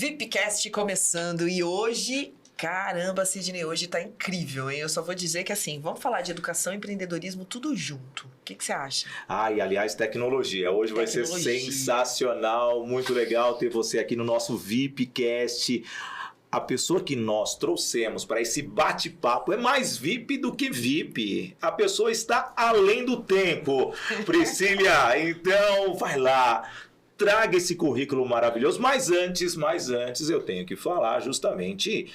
VIPcast começando e hoje, caramba, Sidney, hoje tá incrível, hein? Eu só vou dizer que assim, vamos falar de educação e empreendedorismo tudo junto. O que você acha? E aliás, tecnologia. Hoje vai ser sensacional, muito legal ter você aqui no nosso VIPcast. A pessoa que nós trouxemos para esse bate-papo é mais VIP do que VIP. A pessoa está além do tempo. Priscília, então vai lá. Traga esse currículo maravilhoso, mas antes eu tenho que falar justamente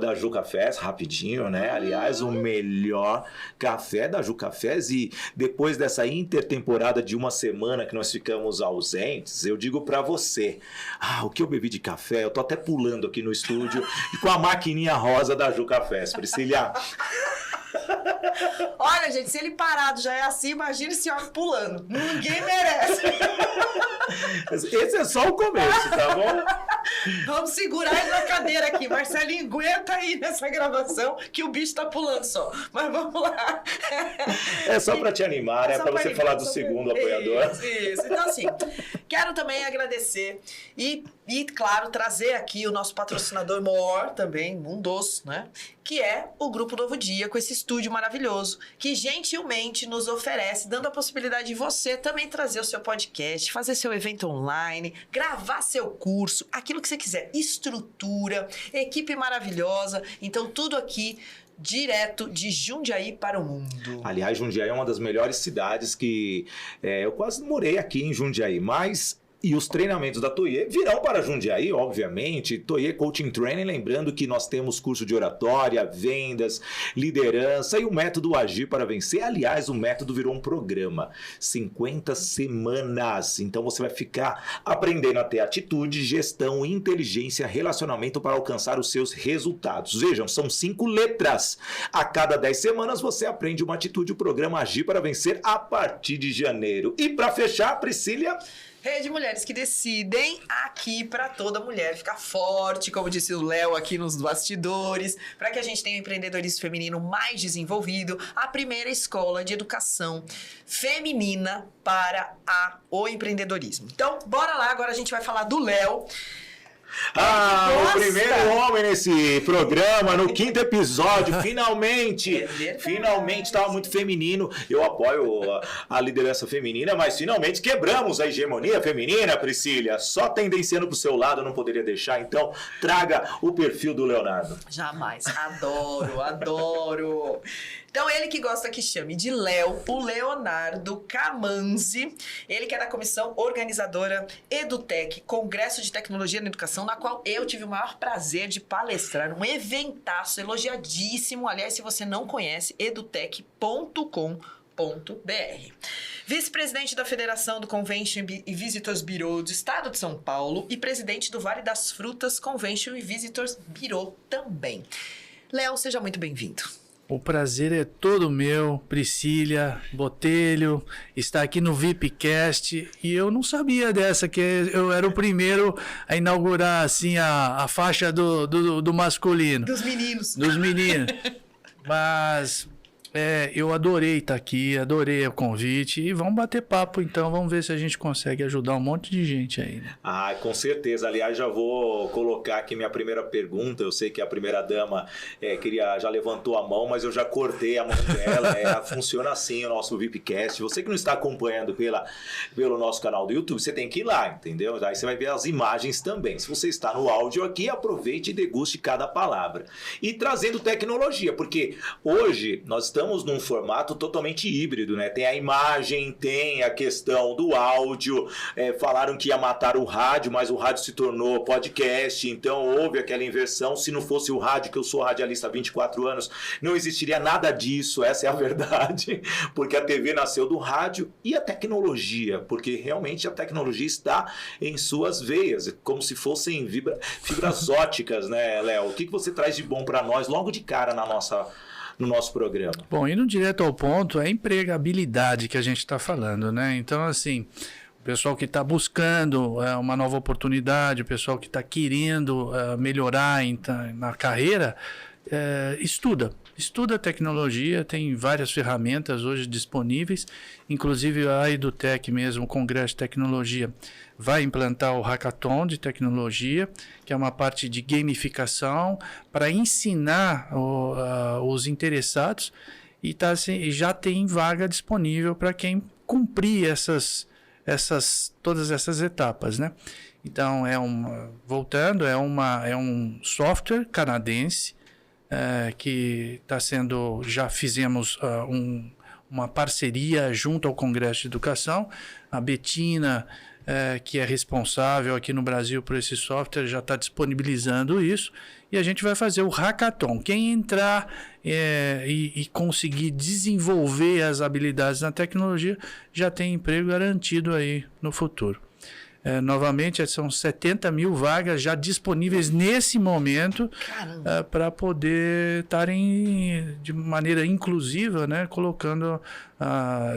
da Ju Cafés, rapidinho, né? Aliás, o melhor café da Ju Cafés, e depois dessa intertemporada de uma semana que nós ficamos ausentes, eu digo pra você, o que eu bebi de café, eu tô até pulando aqui no estúdio com a maquininha rosa da Ju Cafés, Priscília. Olha, gente, se ele parado já é assim, imagina esse homem pulando. Ninguém merece. Esse é só o começo, tá bom? Vamos segurar ele na cadeira aqui. Marcelinho, aguenta aí nessa gravação que o bicho tá pulando só. Mas vamos lá. É só pra te animar, né? Pra você falar do segundo apoiador. Isso. Então, assim, quero também agradecer e, claro, trazer aqui o nosso patrocinador maior também, um dos, né? Que é o Grupo Novo Dia, com esse estúdio maravilhoso, que gentilmente nos oferece, dando a possibilidade de você também trazer o seu podcast, fazer seu evento online, gravar seu curso, aquilo que você quiser, estrutura, equipe maravilhosa, então tudo aqui direto de Jundiaí para o mundo. Aliás, Jundiaí é uma das melhores cidades que eu quase morei aqui em Jundiaí, mas... E os treinamentos da Toye virão para Jundiaí, obviamente. Toye Coaching Training, lembrando que nós temos curso de oratória, vendas, liderança e o método Agir para Vencer. Aliás, o método virou um programa. 50 semanas. Então você vai ficar aprendendo a ter atitude, gestão, inteligência, relacionamento para alcançar os seus resultados. Vejam, são 5 letras. A cada 10 semanas você aprende uma atitude, o programa Agir para Vencer a partir de janeiro. E para fechar, Priscília... Rede Mulheres que Decidem, aqui para toda mulher ficar forte, como disse o Léo aqui nos bastidores, para que a gente tenha um empreendedorismo feminino mais desenvolvido, a primeira escola de educação feminina para o empreendedorismo. Então, bora lá, agora a gente vai falar do Léo. O primeiro homem nesse programa, no 5º episódio, finalmente, finalmente estava muito feminino. Eu apoio a liderança feminina, mas finalmente quebramos a hegemonia feminina, Priscília. Só tendenciando para o seu lado, eu não poderia deixar, então traga o perfil do Leonardo. Jamais, adoro. Então, ele que gosta que chame de Léo, o Leonardo Camanzi, ele que é da comissão organizadora EduTech, Congresso de Tecnologia na Educação, na qual eu tive o maior prazer de palestrar, um eventaço elogiadíssimo. Aliás, se você não conhece, edutech.com.br. Vice-presidente da Federação do Convention e Visitors Bureau do Estado de São Paulo e presidente do Vale das Frutas Convention e Visitors Bureau também. Léo, seja muito bem-vindo. O prazer é todo meu, Priscília, Botelho, estar aqui no VIPcast, e eu não sabia dessa, que eu era o primeiro a inaugurar assim a faixa do masculino. Dos meninos. Mas eu adorei estar aqui, adorei o convite, e vamos bater papo então, vamos ver se a gente consegue ajudar um monte de gente aí, né? Com certeza. Aliás, já vou colocar aqui minha primeira pergunta. Eu sei que a primeira dama já levantou a mão, mas eu já cortei a mão dela. Funciona assim o nosso VIPcast. Você que não está acompanhando pelo nosso canal do YouTube, você tem que ir lá, entendeu? Aí você vai ver as imagens também. Se você está no áudio aqui, aproveite e deguste cada palavra. E trazendo tecnologia, porque hoje nós estamos num formato totalmente híbrido, né? Tem a imagem, tem a questão do áudio. Falaram que ia matar o rádio, mas o rádio se tornou podcast, então houve aquela inversão. Se não fosse o rádio, que eu sou radialista há 24 anos, não existiria nada disso, essa é a verdade, porque a TV nasceu do rádio. E a tecnologia, porque realmente a tecnologia está em suas veias, como se fossem fibras óticas, né, Léo? O que você traz de bom para nós logo de cara no nosso programa? Bom, indo direto ao ponto, é a empregabilidade que a gente está falando, né? Então, assim, o pessoal que está buscando uma nova oportunidade, o pessoal que está querendo melhorar na carreira, Estuda a tecnologia, tem várias ferramentas hoje disponíveis, inclusive a Edutech mesmo, o Congresso de Tecnologia, vai implantar o Hackathon de Tecnologia, que é uma parte de gamificação para ensinar os interessados e já tem vaga disponível para quem cumprir todas essas etapas, né? Então, voltando, é um software canadense que está sendo, já fizemos uma parceria junto ao Congresso de Educação. A Betina, que é responsável aqui no Brasil por esse software, já está disponibilizando isso. E a gente vai fazer o Hackathon. Quem entrar e conseguir desenvolver as habilidades na tecnologia já tem emprego garantido aí no futuro. Novamente, são 70 mil vagas já disponíveis nesse momento para poder estarem de maneira inclusiva, né, colocando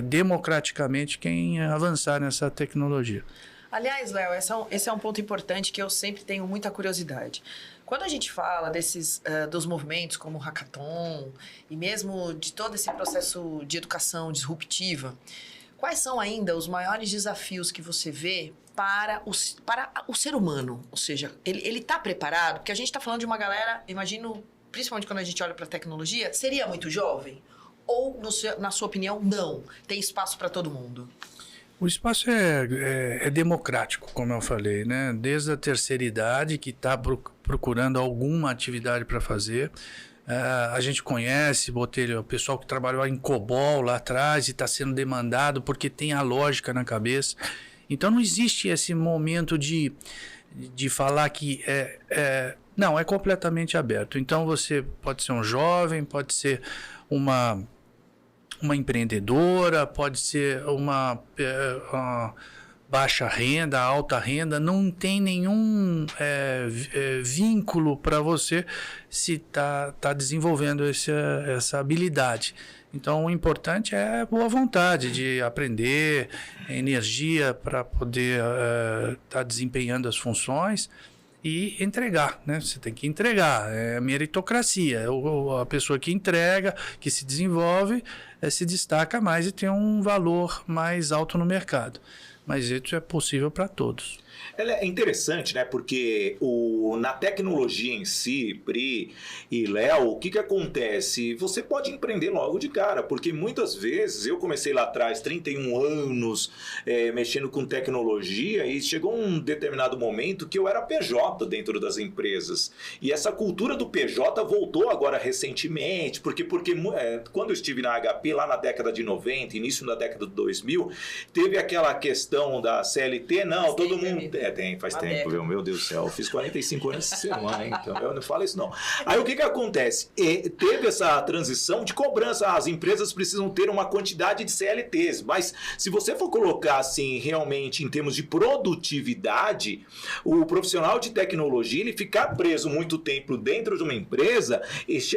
democraticamente quem avançar nessa tecnologia. Aliás, Léo, esse é um ponto importante que eu sempre tenho muita curiosidade. Quando a gente fala dos movimentos como o Hackathon e mesmo de todo esse processo de educação disruptiva, quais são ainda os maiores desafios que você vê para o ser humano? Ou seja, ele está preparado? Porque a gente está falando de uma galera, imagino, principalmente quando a gente olha para a tecnologia, seria muito jovem? Ou, na sua opinião, não? Tem espaço para todo mundo? O espaço é democrático, como eu falei, né? Desde a terceira idade, que está procurando alguma atividade para fazer. A gente conhece, Botelho, o pessoal que trabalhou em COBOL lá atrás e está sendo demandado porque tem a lógica na cabeça. Então não existe esse momento de falar que não, é completamente aberto. Então você pode ser um jovem, pode ser uma empreendedora, pode ser uma baixa renda, alta renda, não tem nenhum vínculo para você se tá desenvolvendo essa habilidade. Então, o importante é boa vontade de aprender, energia para poder estar desempenhando as funções e entregar, né? Você tem que entregar, é meritocracia. A pessoa que entrega, que se desenvolve, se destaca mais e tem um valor mais alto no mercado. Mas isso é possível para todos. Ela é interessante, né? Porque na tecnologia em si, Pri e Léo, o que acontece? Você pode empreender logo de cara, porque muitas vezes eu comecei lá atrás, 31 anos, mexendo com tecnologia, e chegou um determinado momento que eu era PJ dentro das empresas. E essa cultura do PJ voltou agora recentemente, porque quando eu estive na HP, lá na década de 90, início da década de 2000, teve aquela questão da CLT, não, todo mundo... faz tempo, viu? Meu Deus do céu. Eu fiz 45 anos essa semana, hein? Então eu não falo isso, não. Aí o que acontece? Teve essa transição de cobrança. As empresas precisam ter uma quantidade de CLTs, mas se você for colocar assim, realmente, em termos de produtividade, o profissional de tecnologia, ele ficar preso muito tempo dentro de uma empresa,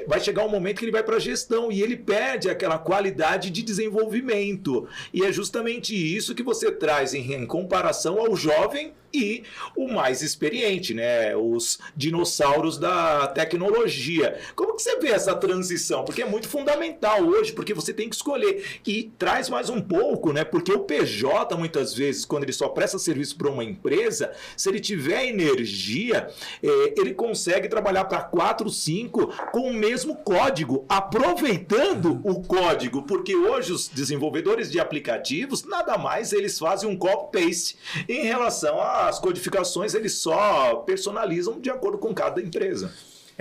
vai chegar um momento que ele vai para a gestão e ele perde aquela qualidade de desenvolvimento. E é justamente isso que você traz em comparação ao jovem e o mais experiente, né? Os dinossauros da tecnologia. Como que você vê essa transição? Porque é muito fundamental hoje, porque você tem que escolher. E traz mais um pouco, né? Porque o PJ, muitas vezes, quando ele só presta serviço para uma empresa, se ele tiver energia, ele consegue trabalhar para 4, 5 com o mesmo código, aproveitando o código, porque hoje os desenvolvedores de aplicativos, nada mais eles fazem um copy-paste em relação às codificações, eles só personalizam de acordo com cada empresa.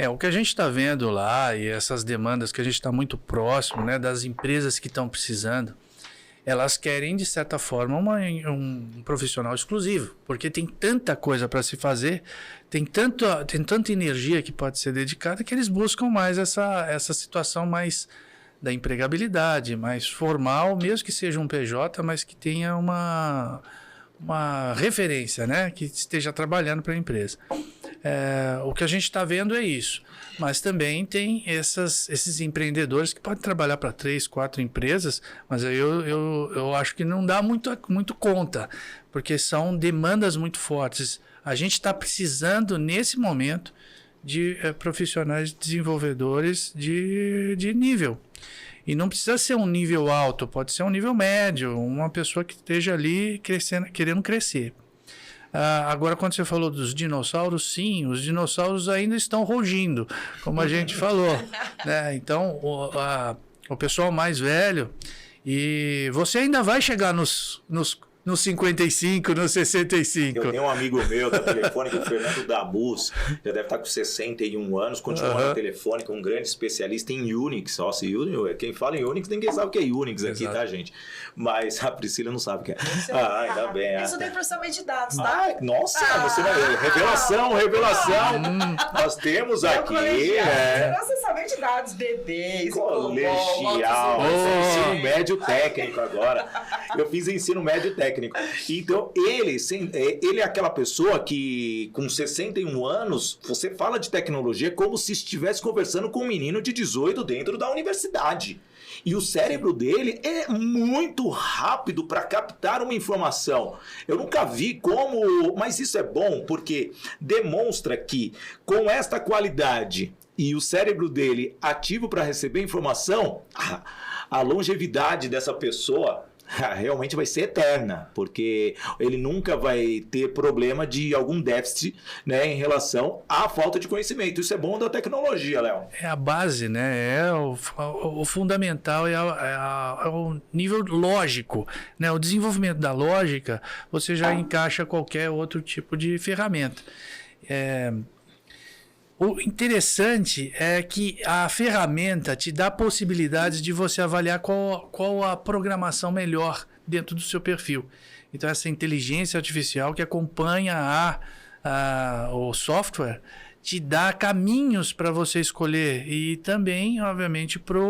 O que a gente está vendo lá e essas demandas que a gente está muito próximo, né, das empresas que estão precisando, elas querem, de certa forma, um profissional exclusivo, porque tem tanta coisa para se fazer, tem tanta energia que pode ser dedicada, que eles buscam mais essa situação mais da empregabilidade, mais formal, mesmo que seja um PJ, mas que tenha uma referência, né, que esteja trabalhando para a empresa. O que a gente está vendo é isso. Mas também tem esses empreendedores que podem trabalhar para 3, 4 empresas, mas aí eu acho que não dá muito conta, porque são demandas muito fortes. A gente está precisando, nesse momento, de profissionais desenvolvedores de nível. E não precisa ser um nível alto, pode ser um nível médio, uma pessoa que esteja ali crescendo, querendo crescer. Agora, quando você falou dos dinossauros, sim, os dinossauros ainda estão rugindo, como a gente falou, né? Então, o pessoal mais velho, e você ainda vai chegar nos 55, nos 65. Eu tenho um amigo meu da Telefônica, o Fernando Dabus, já deve estar com 61 anos, continua na Telefônica, um grande especialista em Unix. Nossa, quem fala em Unix, ninguém sabe o que é Unix aqui, tá, gente? Mas a Priscila não sabe o que é. Ainda bem. Isso tem processamento de dados, tá? Nossa, você vai ver. Revelação. Nós temos aqui. Processamento de dados, bebês, colegial. Ensino médio técnico agora. Eu fiz ensino médio técnico. Então, ele é aquela pessoa que, com 61 anos, você fala de tecnologia como se estivesse conversando com um menino de 18 dentro da universidade. E o cérebro dele é muito rápido para captar uma informação. Eu nunca vi como... Mas isso é bom porque demonstra que, com esta qualidade e o cérebro dele ativo para receber informação, a longevidade dessa pessoa realmente vai ser eterna, porque ele nunca vai ter problema de algum déficit, né, em relação à falta de conhecimento. Isso é bom da tecnologia, Léo. É a base, né? É o fundamental, é o nível lógico, né? O desenvolvimento da lógica, você já encaixa qualquer outro tipo de ferramenta. O interessante é que a ferramenta te dá possibilidades de você avaliar qual a programação melhor dentro do seu perfil. Então, essa inteligência artificial que acompanha o software te dá caminhos para você escolher. E também, obviamente, para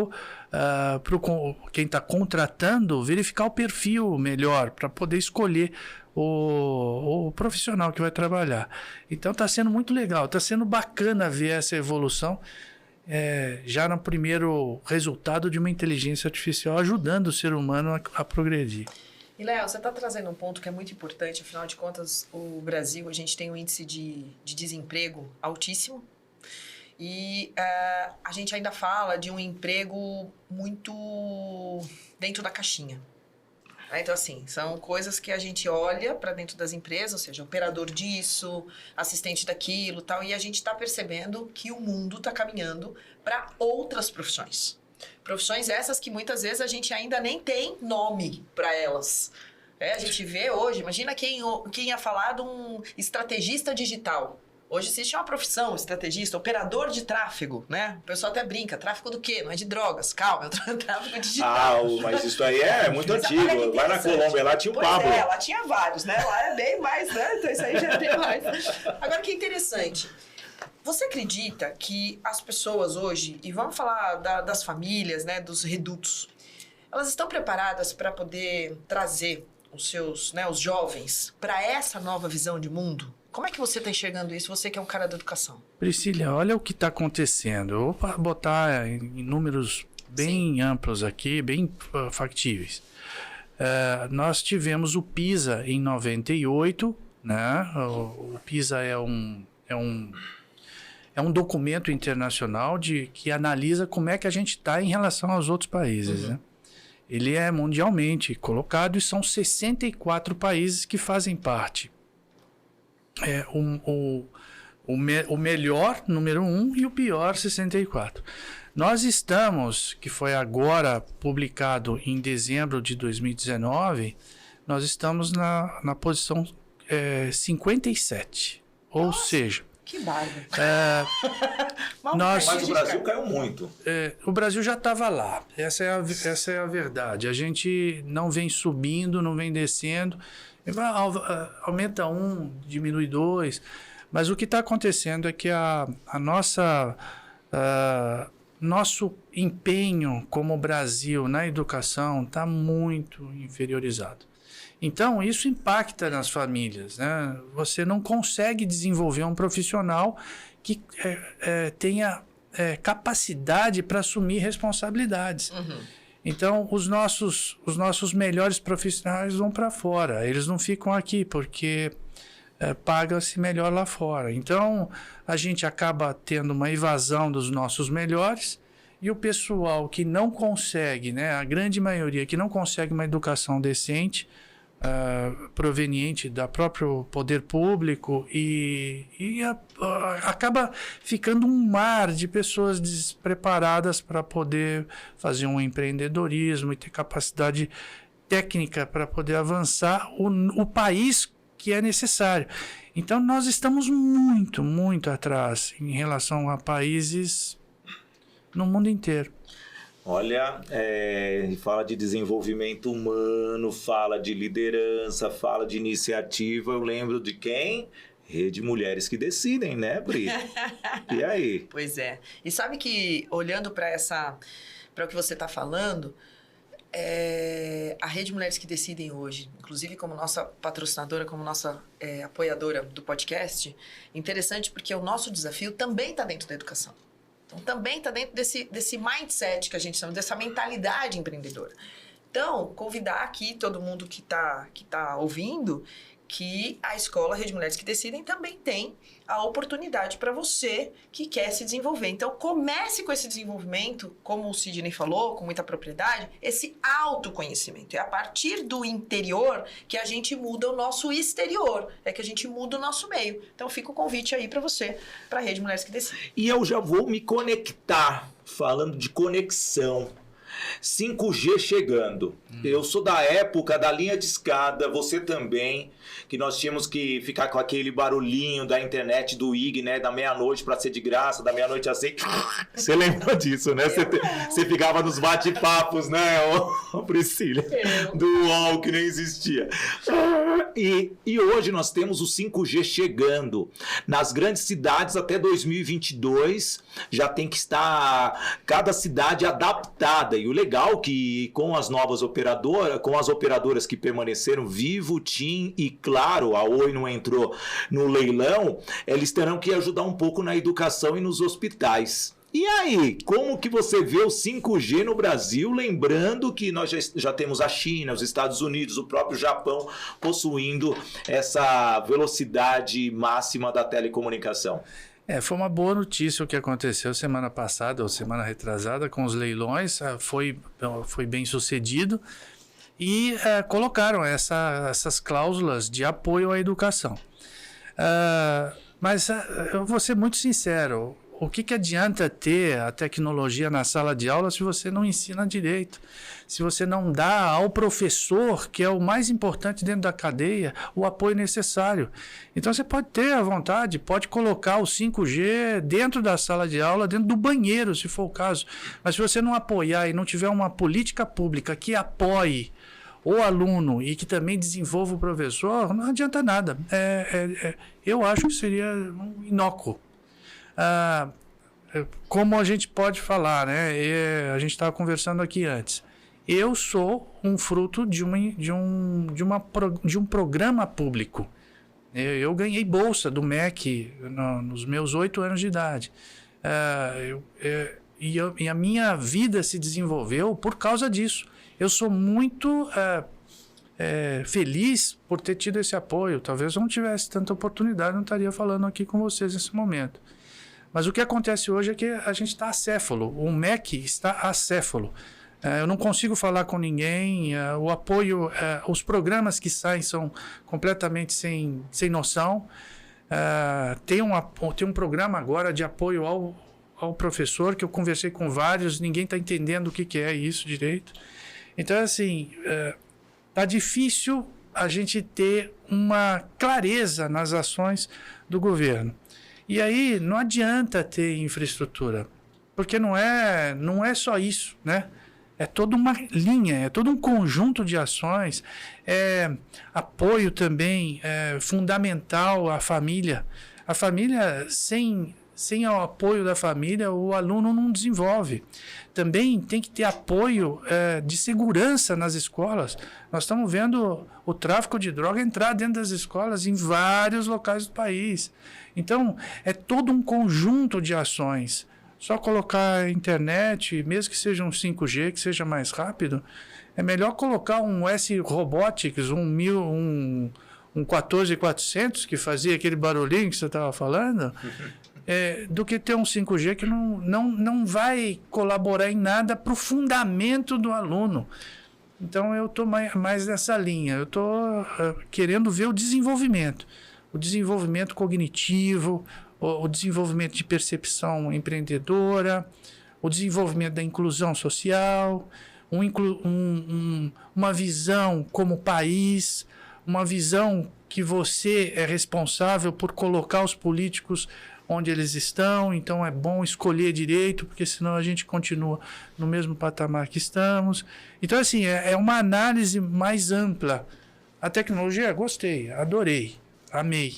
quem está contratando, verificar o perfil melhor para poder escolher o profissional que vai trabalhar. Então está sendo muito legal, está sendo bacana ver essa evolução já no primeiro resultado de uma inteligência artificial ajudando o ser humano a progredir. E, Léo, você está trazendo um ponto que é muito importante. Afinal de contas, o Brasil, a gente tem um índice de desemprego altíssimo e a gente ainda fala de um emprego muito dentro da caixinha. Então, assim, são coisas que a gente olha para dentro das empresas, ou seja, operador disso, assistente daquilo, tal, e a gente está percebendo que o mundo está caminhando para outras profissões. Profissões essas que muitas vezes a gente ainda nem tem nome para elas. A gente vê hoje, imagina quem ia falar de um estrategista digital. Hoje existe uma profissão, estrategista, operador de tráfego, né? O pessoal até brinca, tráfego do quê? Não é de drogas, calma, é tráfego digital. Mas isso aí é muito antigo. Lá na Colômbia, lá tinha o Pablo. Lá tinha vários, né? Lá é bem mais, né? Então isso aí já tem mais. Agora, que interessante. Você acredita que as pessoas hoje, e vamos falar das famílias, né? Dos redutos, elas estão preparadas para poder trazer os seus, né? Os jovens para essa nova visão de mundo? Como é que você está enxergando isso, você que é um cara da educação? Priscila, olha o que está acontecendo. Eu vou botar em números bem amplos aqui, bem factíveis. Nós tivemos o PISA em 98, né? O PISA é um documento internacional que analisa como é que a gente está em relação aos outros países, né? Ele é mundialmente colocado e são 64 países que fazem parte. O melhor, número 1, e o pior, 64. Nós estamos, que foi agora publicado em dezembro de 2019, nós estamos na posição 57. Ou seja... Que bárbaro. Mas o Brasil caiu muito. O Brasil já estava lá. Essa é a verdade. A gente não vem subindo, não vem descendo. Aumenta 1, diminui 2, mas o que está acontecendo é que nosso empenho como Brasil na educação está muito inferiorizado. Então, isso impacta nas famílias, né? Você não consegue desenvolver um profissional que tenha capacidade para assumir responsabilidades. Então, os nossos melhores profissionais vão para fora. Eles não ficam aqui, porque paga-se melhor lá fora. Então, a gente acaba tendo uma evasão dos nossos melhores e o pessoal que não consegue, né, a grande maioria que não consegue uma educação decente, proveniente do próprio poder público acaba ficando um mar de pessoas despreparadas para poder fazer um empreendedorismo e ter capacidade técnica para poder avançar o país que é necessário. Então, nós estamos muito, muito atrás em relação a países no mundo inteiro. Olha, fala de desenvolvimento humano, fala de liderança, fala de iniciativa. Eu lembro de quem? Rede Mulheres que Decidem, né, Bri? E aí? Pois é. E sabe que, olhando para o que você está falando, a Rede Mulheres que Decidem hoje, inclusive como nossa patrocinadora, como nossa apoiadora do podcast, interessante porque o nosso desafio também está dentro da educação. Então, também está dentro desse mindset que a gente chama, dessa mentalidade empreendedora. Então, convidar aqui todo mundo que tá ouvindo que a escola Rede Mulheres que Decidem também tem a oportunidade para você que quer se desenvolver. Então, comece com esse desenvolvimento, como o Sidney falou, com muita propriedade, esse autoconhecimento. É a partir do interior que a gente muda o nosso exterior, é que a gente muda o nosso meio. Então, fica o convite aí para você, para a Rede Mulheres que Decidem. E eu já vou me conectar, falando de conexão. 5G chegando. Eu sou da época da linha de escada, você também, que nós tínhamos que ficar com aquele barulhinho da internet do IG, né, da meia-noite para ser de graça, da meia-noite assim. Você lembra disso, né? Você ficava nos bate-papos, né, Priscila? Do UOL que nem existia. E hoje nós temos o 5G chegando. Nas grandes cidades até 2022 já tem que estar cada cidade adaptada. E o legal que com as novas operadoras, com as operadoras que permaneceram, Vivo, TIM e Claro, a Oi não entrou no leilão, eles terão que ajudar um pouco na educação e nos hospitais. E aí, como que você vê o 5G no Brasil? Lembrando que nós já temos a China, os Estados Unidos, o próprio Japão possuindo essa velocidade máxima da telecomunicação. Foi uma boa notícia o que aconteceu semana passada ou semana retrasada com os leilões, foi bem sucedido e colocaram essas cláusulas de apoio à educação. Mas eu vou ser muito sincero, o que adianta ter a tecnologia na sala de aula se você não ensina direito? Se você não dá ao professor, que é o mais importante dentro da cadeia, o apoio necessário. Então você pode ter à vontade, pode colocar o 5G dentro da sala de aula, dentro do banheiro, se for o caso. Mas se você não apoiar e não tiver uma política pública que apoie o aluno e que também desenvolva o professor, não adianta nada. Eu acho que seria um inócuo. Como a gente pode falar, né? A gente estava conversando aqui antes. Eu sou um fruto de um programa público. Eu ganhei bolsa do MEC nos meus 8 anos de idade. E a minha vida se desenvolveu por causa disso. Eu sou muito feliz por ter tido esse apoio. Talvez eu não tivesse tanta oportunidade, não estaria falando aqui com vocês nesse momento. Mas o que acontece hoje é que a gente está acéfalo. O MEC está acéfalo. Eu não consigo falar com ninguém. O apoio, os programas que saem são completamente sem noção. Tem um programa agora de apoio ao professor, que eu conversei com vários, ninguém está entendendo o que é isso direito. Então, assim, está difícil a gente ter uma clareza nas ações do governo. E aí não adianta ter infraestrutura, porque não é só isso, né? É toda uma linha, é todo um conjunto de ações, apoio também fundamental à família. A família, sem o apoio da família, o aluno não desenvolve. Também tem que ter apoio de segurança nas escolas. Nós estamos vendo o tráfico de droga entrar dentro das escolas em vários locais do país. Então, é todo um conjunto de ações. Só colocar a internet, mesmo que seja um 5G, que seja mais rápido, é melhor colocar um S-Robotics, um um 14400 que fazia aquele barulhinho que você estava falando, do que ter um 5G que não vai colaborar em nada para o fundamento do aluno. Então, eu estou mais nessa linha. Eu estou querendo ver o desenvolvimento cognitivo, o desenvolvimento de percepção empreendedora, o desenvolvimento da inclusão social, uma visão como país, uma visão que você é responsável por colocar os políticos onde eles estão, então é bom escolher direito, porque senão a gente continua no mesmo patamar que estamos. Então, assim, é uma análise mais ampla. A tecnologia, gostei, adorei, amei.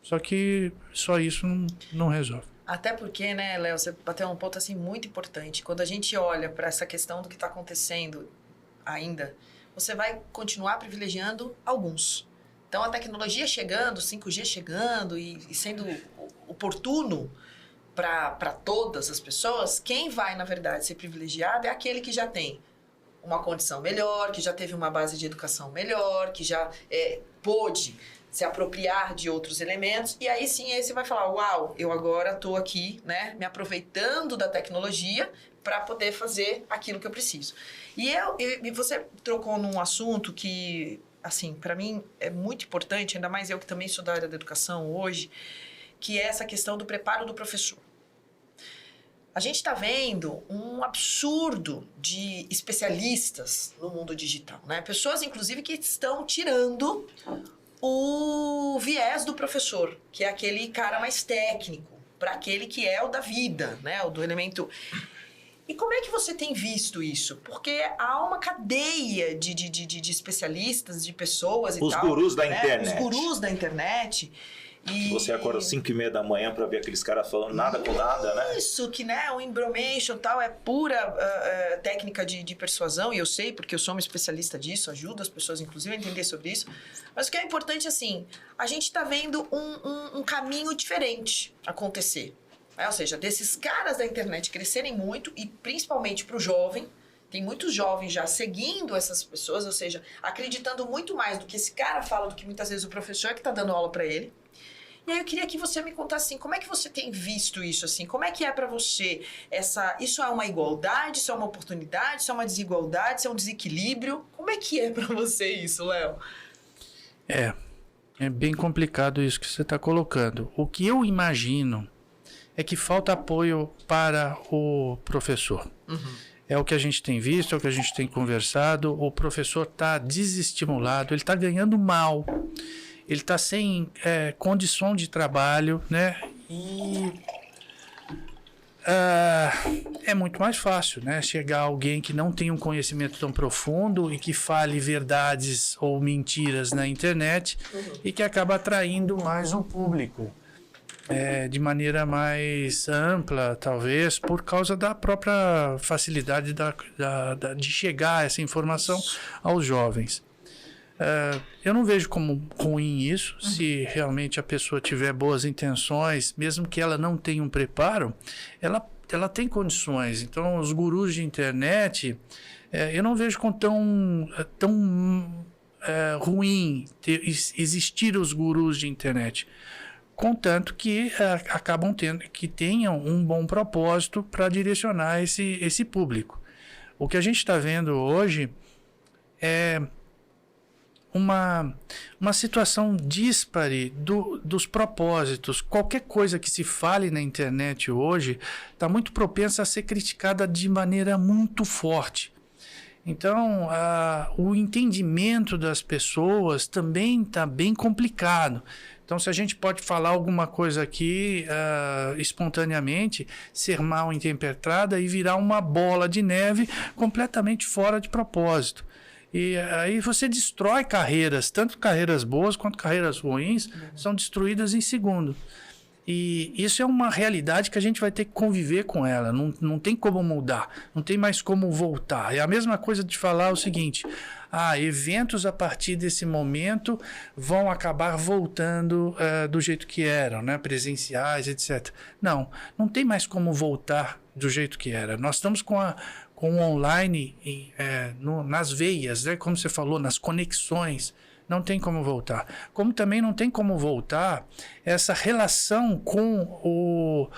Só que só isso não resolve. Até porque, né, Léo, você bateu um ponto assim muito importante. Quando a gente olha para essa questão do que está acontecendo ainda, você vai continuar privilegiando alguns. Então, a tecnologia chegando, 5G chegando e sendo oportuno para todas as pessoas, quem vai, na verdade, ser privilegiado é aquele que já tem uma condição melhor, que já teve uma base de educação melhor, que já pôde se apropriar de outros elementos, e aí sim esse vai falar, uau, eu agora estou aqui, né, me aproveitando da tecnologia para poder fazer aquilo que eu preciso. E você trocou num assunto que, assim, para mim é muito importante, ainda mais eu que também sou da área da educação hoje, que é essa questão do preparo do professor. A gente está vendo um absurdo de especialistas no mundo digital, né? Pessoas, inclusive, que estão tirando o viés do professor, que é aquele cara mais técnico, para aquele que é o da vida, né? O do elemento. E como é que você tem visto isso? Porque há uma cadeia de especialistas, de pessoas e tal. Os gurus da né? internet. Os gurus da internet. E você acorda às 5h30 da manhã para ver aqueles caras falando nada com nada, né? Isso, que né, o embromation tal é pura técnica de persuasão, e eu sei porque eu sou uma especialista disso, ajudo as pessoas inclusive a entender sobre isso. Mas o que é importante, assim, a gente está vendo um caminho diferente acontecer. Ou seja, desses caras da internet crescerem muito, e principalmente para o jovem, tem muitos jovens já seguindo essas pessoas, ou seja, acreditando muito mais do que esse cara fala do que muitas vezes o professor que está dando aula para ele. E aí eu queria que você me contasse assim, como é que você tem visto isso assim? Como é que é para você isso é uma igualdade, isso é uma oportunidade, isso é uma desigualdade, isso é um desequilíbrio? Como é que é para você isso, Léo? É bem complicado isso que você está colocando. O que eu imagino é que falta apoio para o professor. Uhum. É o que a gente tem visto, é o que a gente tem conversado. O professor está desestimulado, ele está ganhando mal. Ele está sem condição de trabalho, né? E é muito mais fácil, né? Chegar alguém que não tem um conhecimento tão profundo e que fale verdades ou mentiras na internet e que acaba atraindo mais um público de maneira mais ampla, talvez, por causa da própria facilidade de chegar essa informação aos jovens. Eu não vejo como ruim isso, se realmente a pessoa tiver boas intenções, mesmo que ela não tenha um preparo, ela tem condições. Então, os gurus de internet, eu não vejo como tão ruim existir os gurus de internet, contanto que acabam tenham um bom propósito para direcionar esse público. O que a gente está vendo hoje é uma situação díspare dos propósitos. Qualquer coisa que se fale na internet hoje está muito propensa a ser criticada de maneira muito forte. Então, o entendimento das pessoas também está bem complicado. Então, se a gente pode falar alguma coisa aqui espontaneamente, ser mal interpretada e virar uma bola de neve completamente fora de propósito. E aí você destrói carreiras, tanto carreiras boas quanto carreiras ruins, são destruídas em segundo. E isso é uma realidade que a gente vai ter que conviver com ela, não tem como mudar, não tem mais como voltar. É a mesma coisa de falar o seguinte, eventos a partir desse momento vão acabar voltando do jeito que eram, né? Presenciais, etc. Não tem mais como voltar do jeito que era. Nós estamos com o online nas veias, né? Como você falou, nas conexões. Não tem como voltar. Como também não tem como voltar essa relação com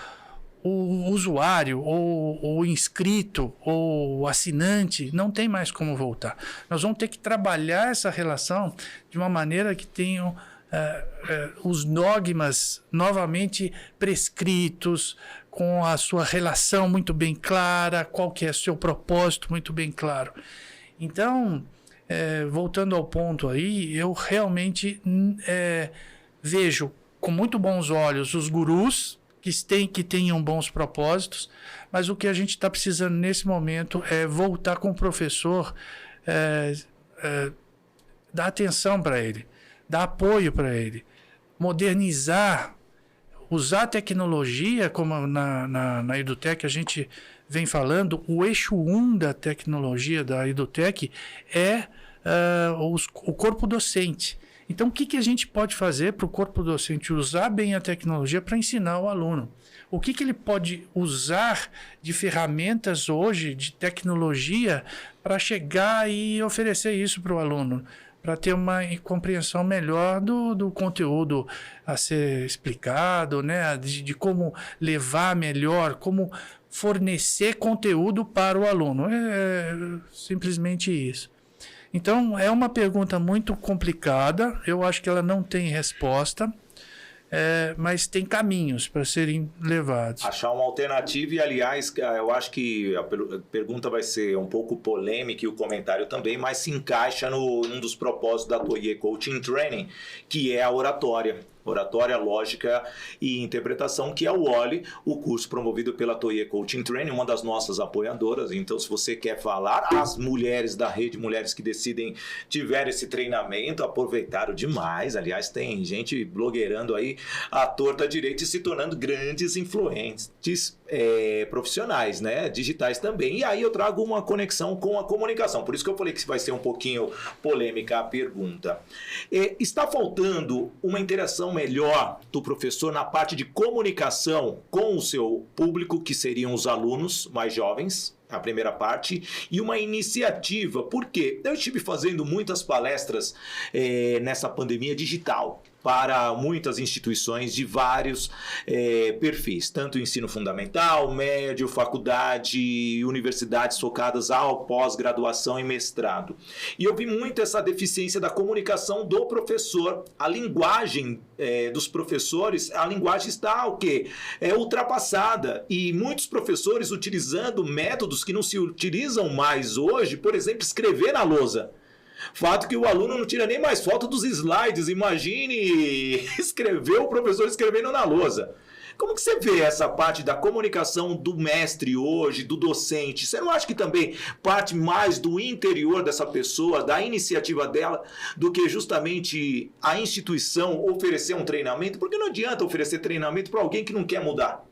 o usuário, ou o inscrito, ou o assinante, não tem mais como voltar. Nós vamos ter que trabalhar essa relação de uma maneira que tenham os dogmas novamente prescritos, com a sua relação muito bem clara, qual que é o seu propósito muito bem claro. Então, voltando ao ponto aí, eu realmente vejo com muito bons olhos os gurus que tenham bons propósitos, mas o que a gente está precisando nesse momento é voltar com o professor, dar atenção para ele, dar apoio para ele, modernizar, usar a tecnologia, como na Edutech a gente vem falando, o eixo 1 da tecnologia da Edutech é o corpo docente. Então, o que a gente pode fazer para o corpo docente usar bem a tecnologia para ensinar o aluno? O que ele pode usar de ferramentas hoje, de tecnologia, para chegar e oferecer isso para o aluno? Para ter uma compreensão melhor do conteúdo a ser explicado, né? De como levar melhor, como fornecer conteúdo para o aluno. É simplesmente isso. Então, é uma pergunta muito complicada, eu acho que ela não tem resposta, mas tem caminhos para serem levados. Achar uma alternativa e, aliás, eu acho que a pergunta vai ser um pouco polêmica e o comentário também, mas se encaixa num dos propósitos da Toye Coaching Training, que é a oratória. Oratória, Lógica e Interpretação, que é o OLI, o curso promovido pela Toye Coaching Training, uma das nossas apoiadoras. Então, se você quer falar, as mulheres da rede, Mulheres que Decidem, tiveram esse treinamento, aproveitaram demais. Aliás, tem gente blogueirando aí à torta direita e se tornando grandes influentes profissionais, né? Digitais também. E aí eu trago uma conexão com a comunicação. Por isso que eu falei que vai ser um pouquinho polêmica a pergunta. Está faltando uma interação melhor do professor na parte de comunicação com o seu público, que seriam os alunos mais jovens, a primeira parte, e uma iniciativa, porque eu estive fazendo muitas palestras nessa pandemia digital para muitas instituições de vários perfis, tanto ensino fundamental, médio, faculdade, universidades focadas ao pós-graduação e mestrado. E eu vi muito essa deficiência da comunicação do professor. A linguagem dos professores, a linguagem está o quê? Ultrapassada. E muitos professores utilizando métodos que não se utilizam mais hoje, por exemplo, escrever na lousa. Fato que o aluno não tira nem mais foto dos slides. Imagine o professor escrevendo na lousa. Como que você vê essa parte da comunicação do mestre hoje, do docente? Você não acha que também parte mais do interior dessa pessoa, da iniciativa dela, do que justamente a instituição oferecer um treinamento? Porque não adianta oferecer treinamento para alguém que não quer mudar.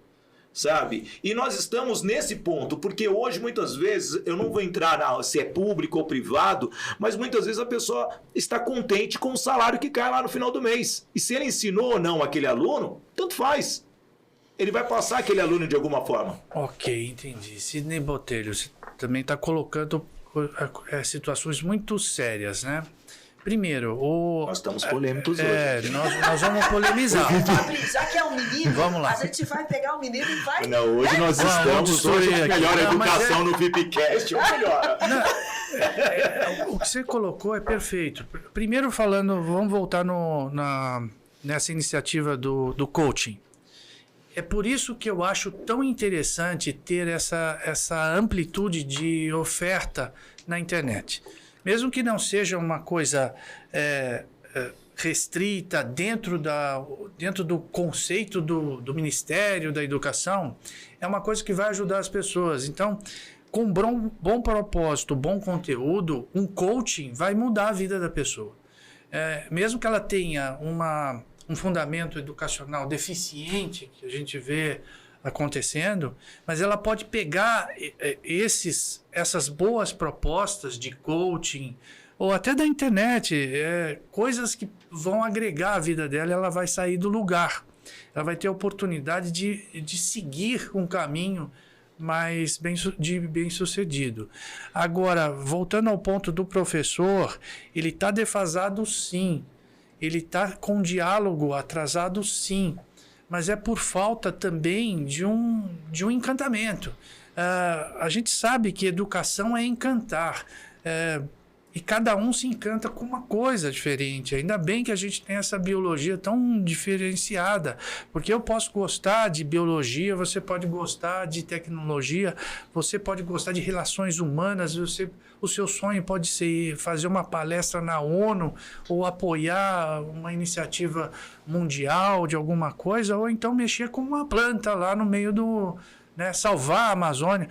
Sabe? E nós estamos nesse ponto, porque hoje muitas vezes, eu não vou entrar se é público ou privado, mas muitas vezes a pessoa está contente com o salário que cai lá no final do mês. E se ele ensinou ou não aquele aluno, tanto faz. Ele vai passar aquele aluno de alguma forma. Ok, entendi. Sidney Botelho, você também está colocando situações muito sérias, né? Primeiro, nós estamos polêmicos hoje. Nós vamos polemizar. Já que é um menino, vamos lá. A gente vai pegar o menino e vai... Não, hoje nós estamos hoje melhor educação no VIPcast, ou melhor. O que você colocou é perfeito. Primeiro falando, vamos voltar nessa iniciativa do coaching. É por isso que eu acho tão interessante ter essa amplitude de oferta na internet. Mesmo que não seja uma coisa restrita dentro do conceito do Ministério da Educação, é uma coisa que vai ajudar as pessoas. Então, com bom propósito, bom conteúdo, um coaching vai mudar a vida da pessoa. Mesmo que ela tenha um fundamento educacional deficiente, que a gente vê acontecendo, mas ela pode pegar essas boas propostas de coaching, ou até da internet, coisas que vão agregar a vida dela, ela vai sair do lugar. Ela vai ter a oportunidade de seguir um caminho bem-sucedido. Agora, voltando ao ponto do professor, ele está defasado sim, ele está com diálogo atrasado sim, mas é por falta também de um encantamento. A gente sabe que educação é encantar, e cada um se encanta com uma coisa diferente. Ainda bem que a gente tem essa biologia tão diferenciada, porque eu posso gostar de biologia, você pode gostar de tecnologia, você pode gostar de relações humanas, o seu sonho pode ser fazer uma palestra na ONU ou apoiar uma iniciativa mundial de alguma coisa, ou então mexer com uma planta lá no meio do... Né, salvar a Amazônia.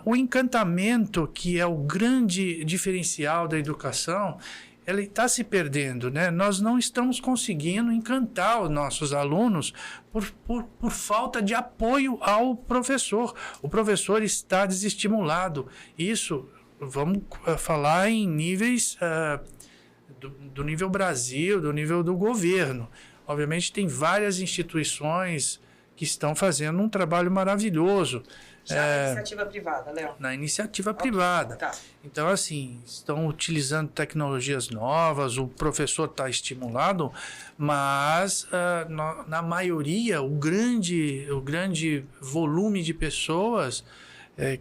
O encantamento, que é o grande diferencial da educação, ele está se perdendo. Né? Nós não estamos conseguindo encantar os nossos alunos por falta de apoio ao professor. O professor está desestimulado. Isso, vamos falar em níveis do nível Brasil, do nível do governo. Obviamente tem várias instituições que estão fazendo um trabalho maravilhoso. Já na iniciativa privada, Léo? Na iniciativa privada. Tá. Então, assim, estão utilizando tecnologias novas, o professor está estimulado, mas na maioria, o grande volume de pessoas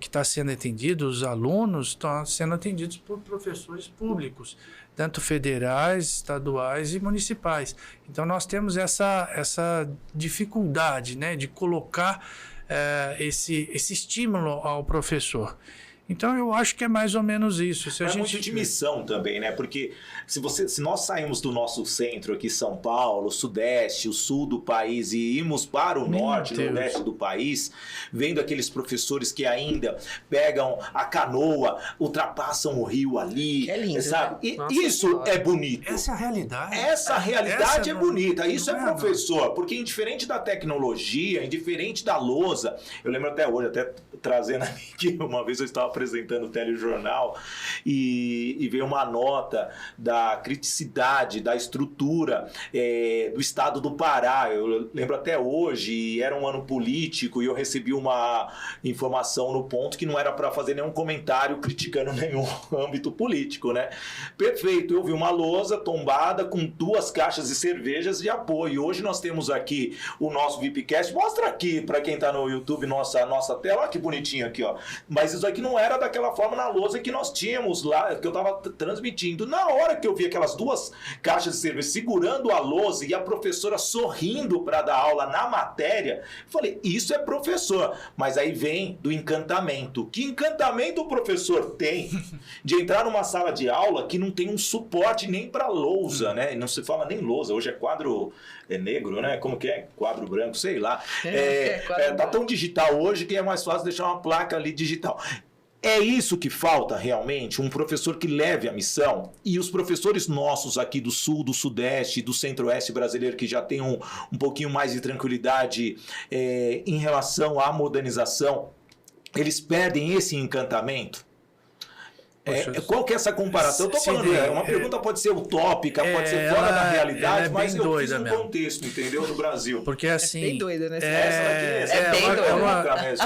que está sendo atendido, os alunos estão sendo atendidos por professores públicos, tanto federais, estaduais e municipais. Então, nós temos essa dificuldade, né, de colocar esse estímulo ao professor. Então, eu acho que é mais ou menos isso. Se a gente... muito de missão também, né? Porque se nós saímos do nosso centro aqui, São Paulo, Sudeste, o Sul do país, e irmos para o Norte, Nordeste do país, vendo aqueles professores que ainda pegam a canoa, ultrapassam o rio ali, é lindo, sabe? Né? E isso é bonito. Essa é a realidade. Essa realidade é bonita. Isso é professor. Porque indiferente da tecnologia, indiferente da lousa, eu lembro até hoje, até trazendo aqui, uma vez eu estava apresentando o telejornal e veio uma nota da criticidade, da estrutura do estado do Pará. Eu lembro até hoje, era um ano político e eu recebi uma informação no ponto que não era para fazer nenhum comentário criticando nenhum âmbito político, né? Perfeito, eu vi uma lousa tombada com 2 caixas de cervejas de apoio. Hoje nós temos aqui o nosso VIPcast. Mostra aqui para quem está no YouTube nossa tela. Olha que bonitinho aqui, ó. Mas isso aqui não era daquela forma na lousa que nós tínhamos lá, que eu estava transmitindo. Na hora que eu vi aquelas 2 caixas de cerveja segurando a lousa e a professora sorrindo para dar aula na matéria, falei, isso é professor. Mas aí vem do encantamento. Que encantamento o professor tem de entrar numa sala de aula que não tem um suporte nem para lousa, né? Não se fala nem lousa, hoje é quadro negro, né? Como que é? Quadro branco, sei lá. Tá tão digital hoje que é mais fácil deixar uma placa ali digital. É isso que falta realmente, um professor que leve a missão. E os professores nossos aqui do Sul, do Sudeste, do Centro-Oeste brasileiro, que já tem um pouquinho mais de tranquilidade em relação à modernização, eles perdem esse encantamento. Qual que é essa comparação? Eu tô falando, uma pergunta pode ser utópica, pode ser fora da realidade, mas eu fiz um contexto, entendeu? Do Brasil. Porque assim... É bem doida, né?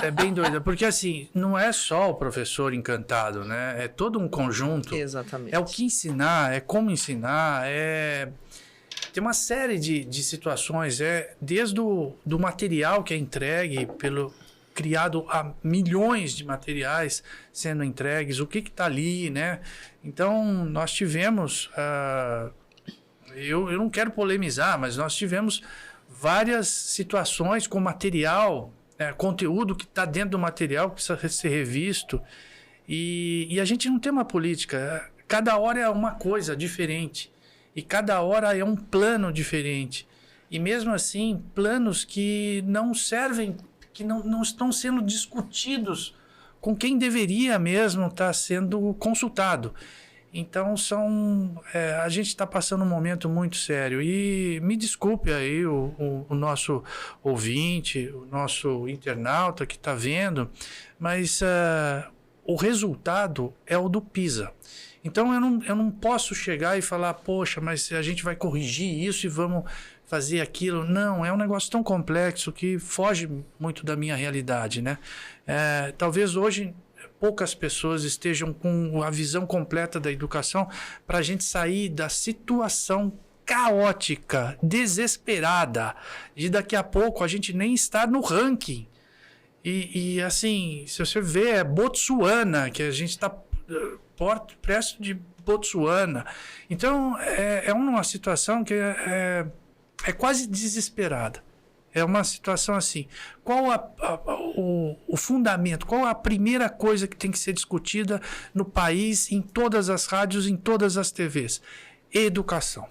É bem doida. Porque assim, não é só o professor encantado, né? É todo um conjunto. Exatamente. É o que ensinar, é como ensinar, tem uma série de situações, desde do material que é entregue criado a milhões de materiais sendo entregues, o que está ali, né? Então, nós tivemos, eu não quero polemizar, mas nós tivemos várias situações com material, conteúdo que está dentro do material, que precisa ser revisto, e a gente não tem uma política, cada hora é uma coisa diferente, e cada hora é um plano diferente, e mesmo assim, planos que não servem, que não estão sendo discutidos com quem deveria mesmo estar sendo consultado. Então, a gente está passando um momento muito sério. E me desculpe aí o nosso ouvinte, o nosso internauta que está vendo, mas o resultado é o do PISA. Então, eu não posso chegar e falar, poxa, mas a gente vai corrigir isso e vamos fazer aquilo. Não, é um negócio tão complexo que foge muito da minha realidade, né? Talvez hoje poucas pessoas estejam com a visão completa da educação para a gente sair da situação caótica, desesperada, de daqui a pouco a gente nem estar no ranking. E assim, se você vê, é Botsuana, que a gente está perto de Botsuana. Então, é uma situação que é quase desesperada. É uma situação assim. Qual o fundamento, qual a primeira coisa que tem que ser discutida no país, em todas as rádios, em todas as TVs? Educação.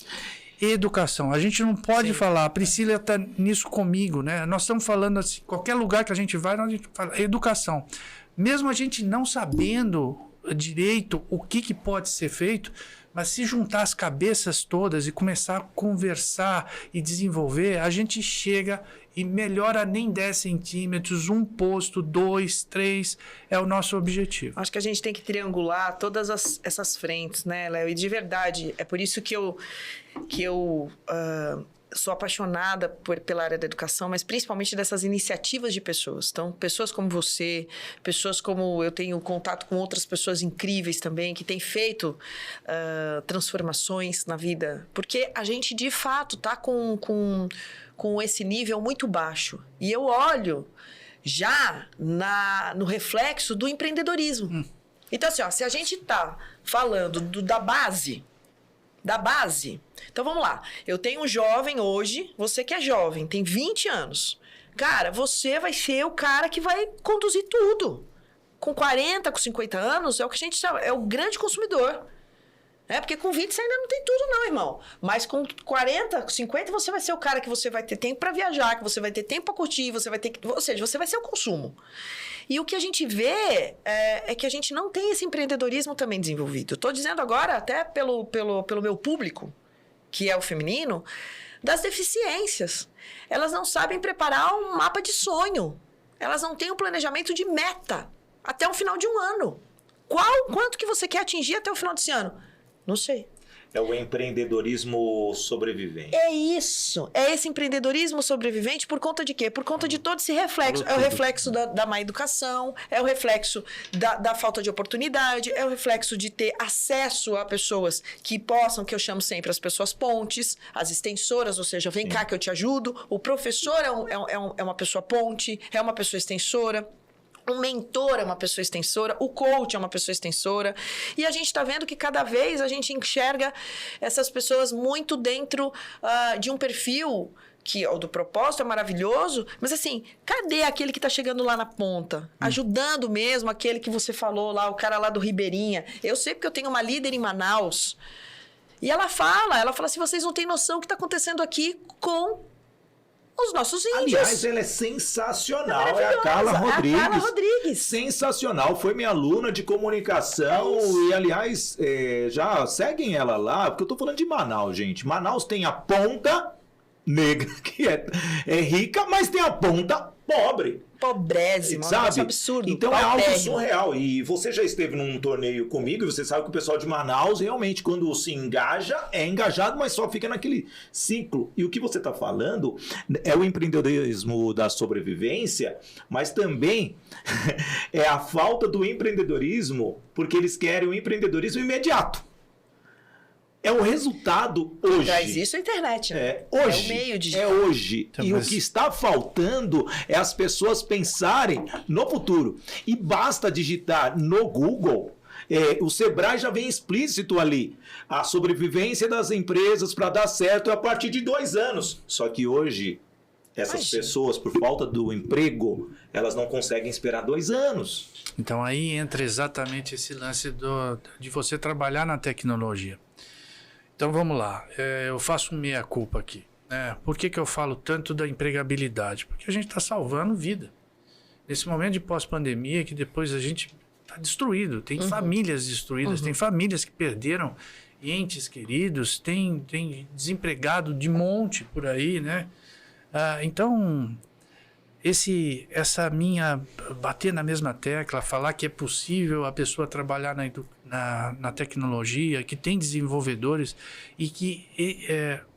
Educação. A gente não pode falar, a Priscila está nisso comigo, né? Nós estamos falando assim, qualquer lugar que a gente vai, a gente fala educação. Mesmo a gente não sabendo direito o que pode ser feito, mas se juntar as cabeças todas e começar a conversar e desenvolver, a gente chega e melhora nem 10 centímetros, 1 posto, 2, 3, é o nosso objetivo. Acho que a gente tem que triangular todas essas frentes, né, Léo? E de verdade, é por isso que eu sou apaixonada pela área da educação, mas principalmente dessas iniciativas de pessoas. Então, pessoas como você, pessoas como eu tenho contato com outras pessoas incríveis também, que têm feito transformações na vida. Porque a gente, de fato, está com esse nível muito baixo. E eu olho já no reflexo do empreendedorismo. Então, assim, se a gente está falando da base... Então, vamos lá. Eu tenho um jovem hoje, você que é jovem, tem 20 anos. Cara, você vai ser o cara que vai conduzir tudo. Com 40, com 50 anos, é o que a gente chama, é o grande consumidor. Porque com 20 você ainda não tem tudo não, irmão. Mas com 40, com 50, você vai ser o cara que você vai ter tempo para viajar, que você vai ter tempo para curtir, ou seja, você vai ser o consumo. E o que a gente vê é que a gente não tem esse empreendedorismo também desenvolvido. Estou dizendo agora, até pelo meu público, que é o feminino, das deficiências. Elas não sabem preparar um mapa de sonho. Elas não têm um planejamento de meta até o final de um ano. Quanto que você quer atingir até o final desse ano? Não sei. É o empreendedorismo sobrevivente. É isso. É esse empreendedorismo sobrevivente por conta de quê? Por conta de todo esse reflexo. É o reflexo da má educação, é o reflexo da falta de oportunidade, é o reflexo de ter acesso a pessoas que possam, que eu chamo sempre as pessoas pontes, as extensoras, ou seja, vem cá que eu te ajudo. O professor é uma pessoa ponte, é uma pessoa extensora. O mentor é uma pessoa extensora, o coach é uma pessoa extensora. E a gente está vendo que cada vez a gente enxerga essas pessoas muito dentro de um perfil que o do propósito é maravilhoso, mas assim, cadê aquele que está chegando lá na ponta? Ajudando mesmo aquele que você falou lá, o cara lá do Ribeirinha. Eu sei porque eu tenho uma líder em Manaus e ela fala assim, vocês não têm noção do que está acontecendo aqui com os nossos índios. Aliás, ela é sensacional. É a Carla Rodrigues. É a Carla Rodrigues. Sensacional. Foi minha aluna de comunicação. E, aliás, já seguem ela lá, porque eu tô falando de Manaus, gente. Manaus tem a ponta negra, que é rica, mas tem a ponta pobre. Pobrésimo, sabe? É um absurdo. Então é algo surreal. E você já esteve num torneio comigo e você sabe que o pessoal de Manaus realmente, quando se engaja, é engajado, mas só fica naquele ciclo. E o que você está falando é o empreendedorismo da sobrevivência, mas também é a falta do empreendedorismo, porque eles querem o empreendedorismo imediato. É o resultado hoje. Traz isso a internet, né? Hoje. É o meio digital. É hoje. Então, o que está faltando é as pessoas pensarem no futuro. E basta digitar no Google. O Sebrae já vem explícito ali. A sobrevivência das empresas para dar certo é a partir de 2 anos. Só que hoje, essas pessoas, por falta do emprego, elas não conseguem esperar 2 anos. Então aí entra exatamente esse lance de você trabalhar na tecnologia. Então vamos lá, eu faço meia-culpa aqui. Por que eu falo tanto da empregabilidade? Porque a gente está salvando vida. Nesse momento de pós-pandemia, que depois a gente está destruído, tem famílias destruídas, tem famílias que perderam entes queridos, tem desempregado de monte por aí, né? Então, essa minha bater na mesma tecla, falar que é possível a pessoa trabalhar na tecnologia, que tem desenvolvedores e que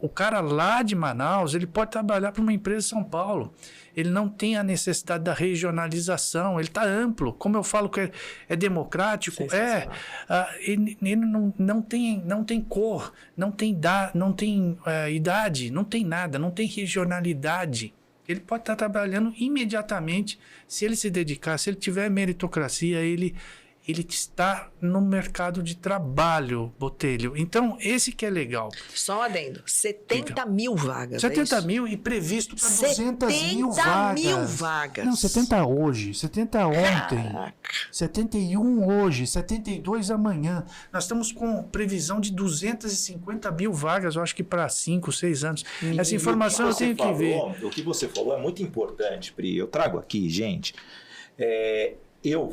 o cara lá de Manaus, ele pode trabalhar para uma empresa em São Paulo. Ele não tem a necessidade da regionalização, ele está amplo. Como eu falo que é democrático, ele não tem cor, não tem idade, não tem nada, não tem regionalidade. Ele pode estar trabalhando imediatamente, se ele se dedicar, se ele tiver meritocracia, ele está no mercado de trabalho, Botelho. Então, esse que é legal. Só um adendo. 70 mil vagas. 70 mil e previsto para 200 mil vagas. 70 mil vagas. Não, 70 hoje, 70 ontem, Caraca. 71 hoje, 72 amanhã. Nós estamos com previsão de 250 mil vagas, eu acho que para 5, 6 anos. Essa informação eu tenho que ver. O que você falou é muito importante, Pri. Eu trago aqui, gente. Eu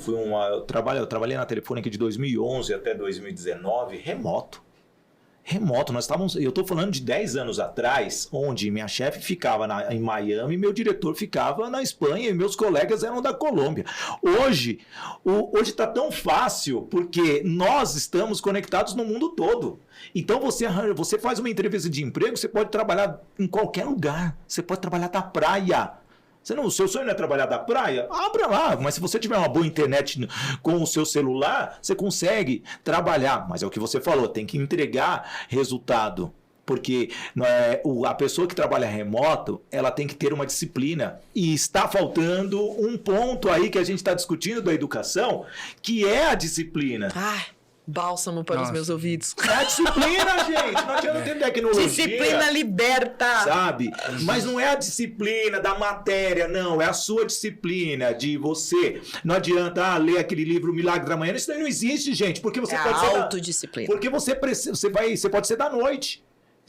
trabalhei na Telefônica de 2011 até 2019 remoto. Eu estou falando de 10 anos atrás, onde minha chefe ficava em Miami e meu diretor ficava na Espanha e meus colegas eram da Colômbia. Hoje está tão fácil porque nós estamos conectados no mundo todo. Então você faz uma entrevista de emprego, você pode trabalhar em qualquer lugar. Você pode trabalhar da praia. O seu sonho não é trabalhar da praia? Abra lá, mas se você tiver uma boa internet com o seu celular, você consegue trabalhar. Mas é o que você falou, tem que entregar resultado. Porque a pessoa que trabalha remoto, ela tem que ter uma disciplina. E está faltando um ponto aí que a gente está discutindo da educação, que é a disciplina. Bálsamo para os meus ouvidos. É a disciplina, gente. Não adianta ter tecnologia. Disciplina liberta. Sabe? Mas não é a disciplina da matéria, não. É a sua disciplina de você. Não adianta ler aquele livro Milagre da Manhã. Isso não existe, gente. Porque você pode ser autodisciplina. Porque você pode ser da noite.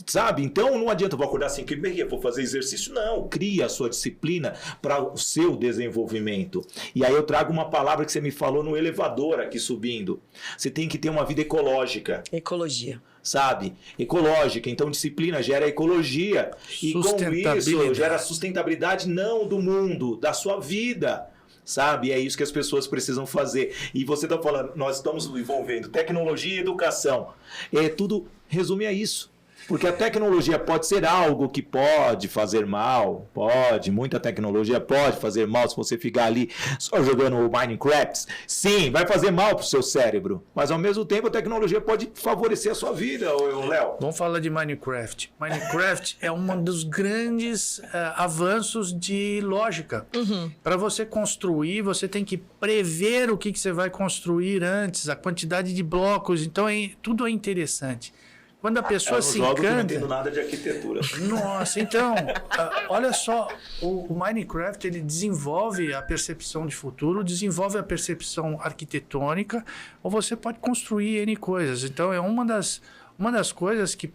Sabe? Então não adianta, vou acordar 5h30, vou fazer exercício. Não, cria a sua disciplina para o seu desenvolvimento. E aí eu trago uma palavra que você me falou no elevador aqui subindo. Você tem que ter uma vida ecológica. Ecologia. Sabe? Ecológica. Então disciplina gera ecologia. E com isso gera sustentabilidade não do mundo, da sua vida. Sabe? É isso que as pessoas precisam fazer. E você está falando, nós estamos envolvendo tecnologia e educação. Tudo resume a isso. Porque a tecnologia pode ser algo que pode fazer mal, muita tecnologia pode fazer mal se você ficar ali só jogando o Minecraft. Sim, vai fazer mal para o seu cérebro, mas ao mesmo tempo a tecnologia pode favorecer a sua vida, Léo. Vamos falar de Minecraft. Minecraft é um dos grandes avanços de lógica. Para você construir, você tem que prever o que você vai construir antes, a quantidade de blocos, então tudo é interessante. Quando a pessoa se encanta... Eu não entendo nada de arquitetura. Nossa, então, olha só, o Minecraft ele desenvolve a percepção de futuro, desenvolve a percepção arquitetônica, ou você pode construir N coisas. Então, é uma das coisas que,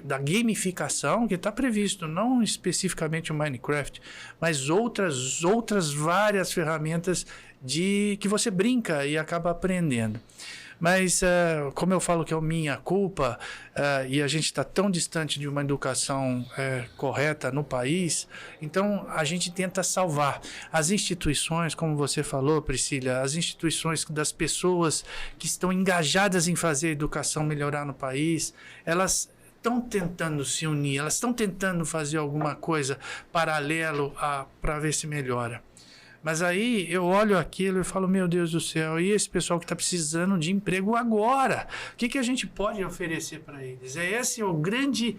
da gamificação que está previsto, não especificamente o Minecraft, mas outras várias ferramentas que você brinca e acaba aprendendo. Mas, como eu falo que é minha culpa, e a gente está tão distante de uma educação correta no país, então a gente tenta salvar. As instituições, como você falou, Priscila, as instituições das pessoas que estão engajadas em fazer a educação melhorar no país, elas estão tentando se unir, elas estão tentando fazer alguma coisa paralelo para ver se melhora. Mas aí eu olho aquilo e falo, meu Deus do céu, e esse pessoal que está precisando de emprego agora? O que a gente pode oferecer para eles? Esse é o grande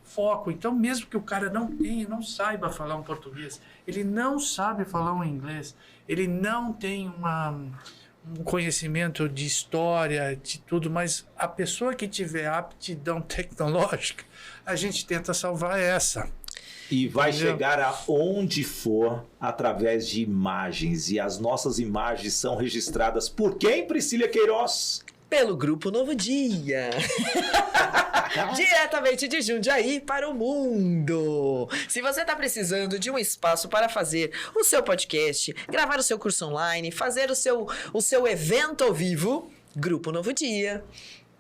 foco. Então, mesmo que o cara não saiba falar um português, ele não sabe falar um inglês, ele não tem um conhecimento de história, de tudo, mas a pessoa que tiver aptidão tecnológica, a gente tenta salvar essa. E vai chegar aonde for através de imagens. E as nossas imagens são registradas por quem, Priscila Queiroz? Pelo Grupo Novo Dia. Diretamente de Jundiaí para o mundo. Se você está precisando de um espaço para fazer o seu podcast, gravar o seu curso online, fazer o seu evento ao vivo, Grupo Novo Dia.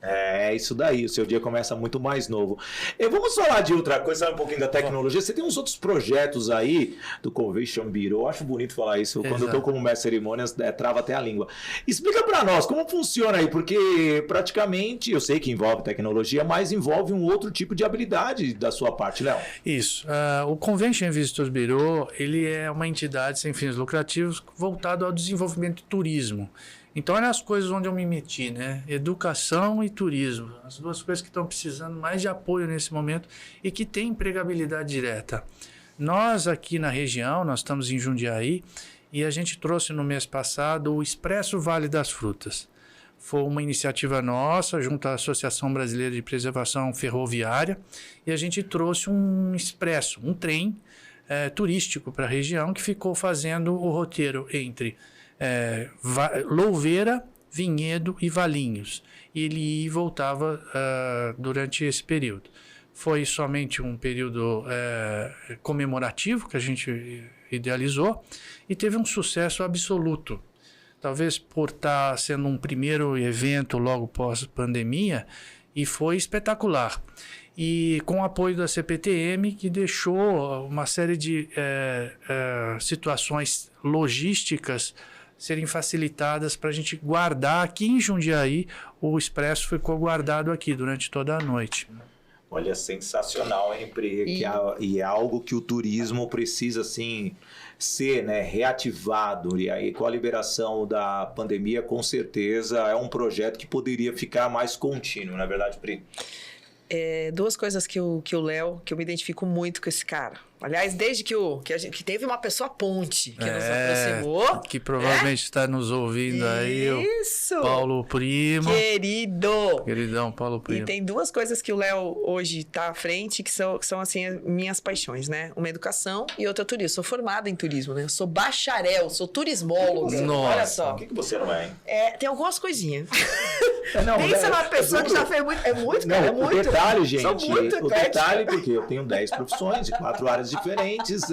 É isso daí, o seu dia começa muito mais novo. E vamos falar de outra coisa, um pouquinho da tecnologia. Você tem uns outros projetos aí do Convention Bureau, eu acho bonito falar isso, quando eu estou como mestre de cerimônias, trava até a língua. Explica para nós como funciona aí, porque praticamente, eu sei que envolve tecnologia, mas envolve um outro tipo de habilidade da sua parte, Léo. Isso. O Convention Visitors Bureau, ele é uma entidade sem fins lucrativos voltado ao desenvolvimento do turismo. Então, eram as coisas onde eu me meti, né? Educação e turismo. As duas coisas que estão precisando mais de apoio nesse momento e que têm empregabilidade direta. Nós aqui na região, nós estamos em Jundiaí, e a gente trouxe no mês passado o Expresso Vale das Frutas. Foi uma iniciativa nossa, junto à Associação Brasileira de Preservação Ferroviária, e a gente trouxe um expresso, um trem turístico para a região, que ficou fazendo o roteiro entre Louveira, Vinhedo e Valinhos. E ele ia e voltava durante esse período. Foi somente um período comemorativo que a gente idealizou e teve um sucesso absoluto. Talvez por estar sendo um primeiro evento logo pós-pandemia, e foi espetacular. E com o apoio da CPTM, que deixou uma série de situações logísticas serem facilitadas para a gente guardar aqui em Jundiaí. O Expresso ficou guardado aqui durante toda a noite. Olha, sensacional, hein, Pri? E é algo que o turismo precisa, assim, ser, né, reativado. E aí, com a liberação da pandemia, com certeza, é um projeto que poderia ficar mais contínuo, não é verdade, Pri? Duas coisas que o Léo, que eu me identifico muito com esse cara. Aliás, desde que teve uma pessoa ponte que nos aproximou. Que provavelmente está nos ouvindo aí. Isso! O Paulo Primo. Querido! Queridão, Paulo Primo. E tem duas coisas que o Léo hoje está à frente, que são assim, minhas paixões, né? Uma educação e outra turismo. Sou formada em turismo, né? Eu sou bacharel, sou turismóloga. Nossa. Olha só. O que você não é, hein? Tem algumas coisinhas. Pensa numa pessoa que já fez muito. É muito, cara. Não, o detalhe, gente. Sou muito o detalhe, porque eu tenho 10 profissões de 4 áreas diferentes.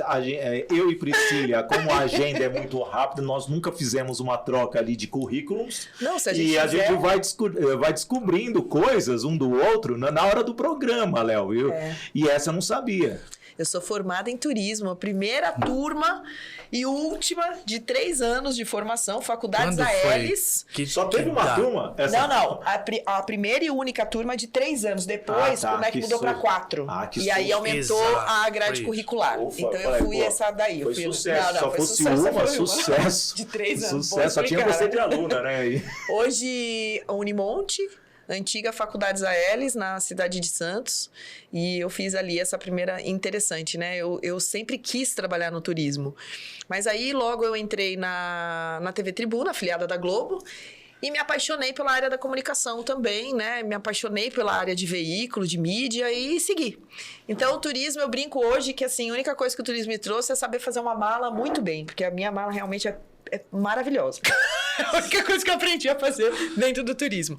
Eu e Priscília, como a agenda é muito rápida, nós nunca fizemos uma troca ali de currículos. Não, se a gente e a gente vai descobrindo coisas um do outro na hora do programa, Léo. E essa eu não sabia. Eu sou formada em turismo, a primeira turma e última de 3 anos de formação, Faculdades Aelis. Só teve uma turma? Não. A primeira e única turma de 3 anos. Depois, o MEC mudou para 4. E aí aumentou a grade curricular. Ufa, então eu fui essa daí. Foi sucesso. Só fosse uma, sucesso. De 3 anos. Sucesso. Só tinha você de aluna, né? Hoje, a Unimonte, antiga Faculdades Aelis, na cidade de Santos, e eu fiz ali essa primeira interessante, né? Eu sempre quis trabalhar no turismo, mas aí logo eu entrei na TV Tribuna, afiliada da Globo, e me apaixonei pela área da comunicação também, né? Me apaixonei pela área de veículo, de mídia e segui. Então, o turismo, eu brinco hoje que, assim, a única coisa que o turismo me trouxe é saber fazer uma mala muito bem, porque a minha mala realmente é maravilhosa. É a única coisa que eu aprendi a fazer dentro do turismo.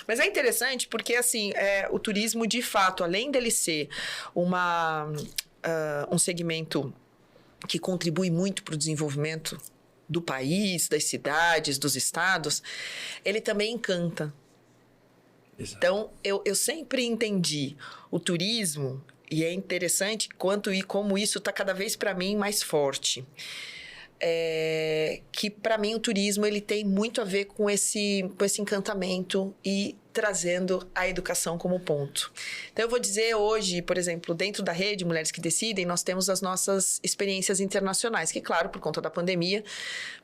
Mas é interessante porque, assim, o turismo, de fato, além dele ser um segmento que contribui muito para o desenvolvimento do país, das cidades, dos estados, ele também encanta. Exato. Então, eu sempre entendi o turismo, e é interessante como isso está cada vez, para mim, mais forte. Que para mim o turismo ele tem muito a ver com esse encantamento e trazendo a educação como ponto. Então eu vou dizer hoje, por exemplo, dentro da rede Mulheres que Decidem, nós temos as nossas experiências internacionais, que claro, por conta da pandemia,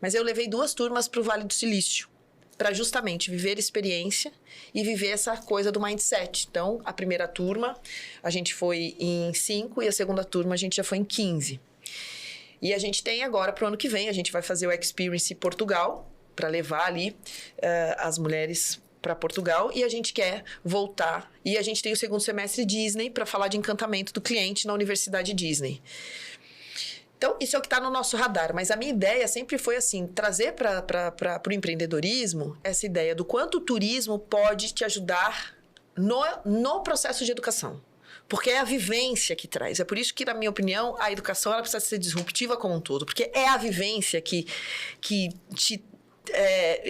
mas eu levei 2 turmas para o Vale do Silício, para justamente viver experiência e viver essa coisa do mindset. Então, a primeira turma a gente foi em 5 e a segunda turma a gente já foi em 15. E a gente tem agora, para o ano que vem, a gente vai fazer o Experience Portugal, para levar ali as mulheres para Portugal, e a gente quer voltar. E a gente tem o segundo semestre Disney, para falar de encantamento do cliente na Universidade Disney. Então, isso é o que está no nosso radar. Mas a minha ideia sempre foi assim, trazer para o empreendedorismo essa ideia do quanto o turismo pode te ajudar no processo de educação. Porque é a vivência que traz. É por isso que, na minha opinião, a educação ela precisa ser disruptiva como um todo. Porque é a vivência que te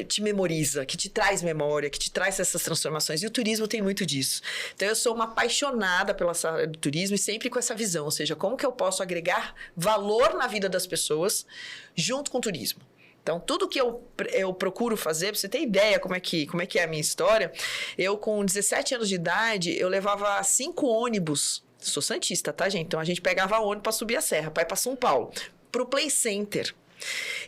te memoriza, que te traz memória, que te traz essas transformações. E o turismo tem muito disso. Então, eu sou uma apaixonada pela área do turismo e sempre com essa visão. Ou seja, como que eu posso agregar valor na vida das pessoas junto com o turismo. Então, tudo que eu procuro fazer, pra você ter ideia como é que é a minha história, eu com 17 anos de idade, eu levava 5 ônibus. Sou santista, tá, gente? Então, a gente pegava ônibus para subir a serra, para ir para São Paulo, pro Play Center.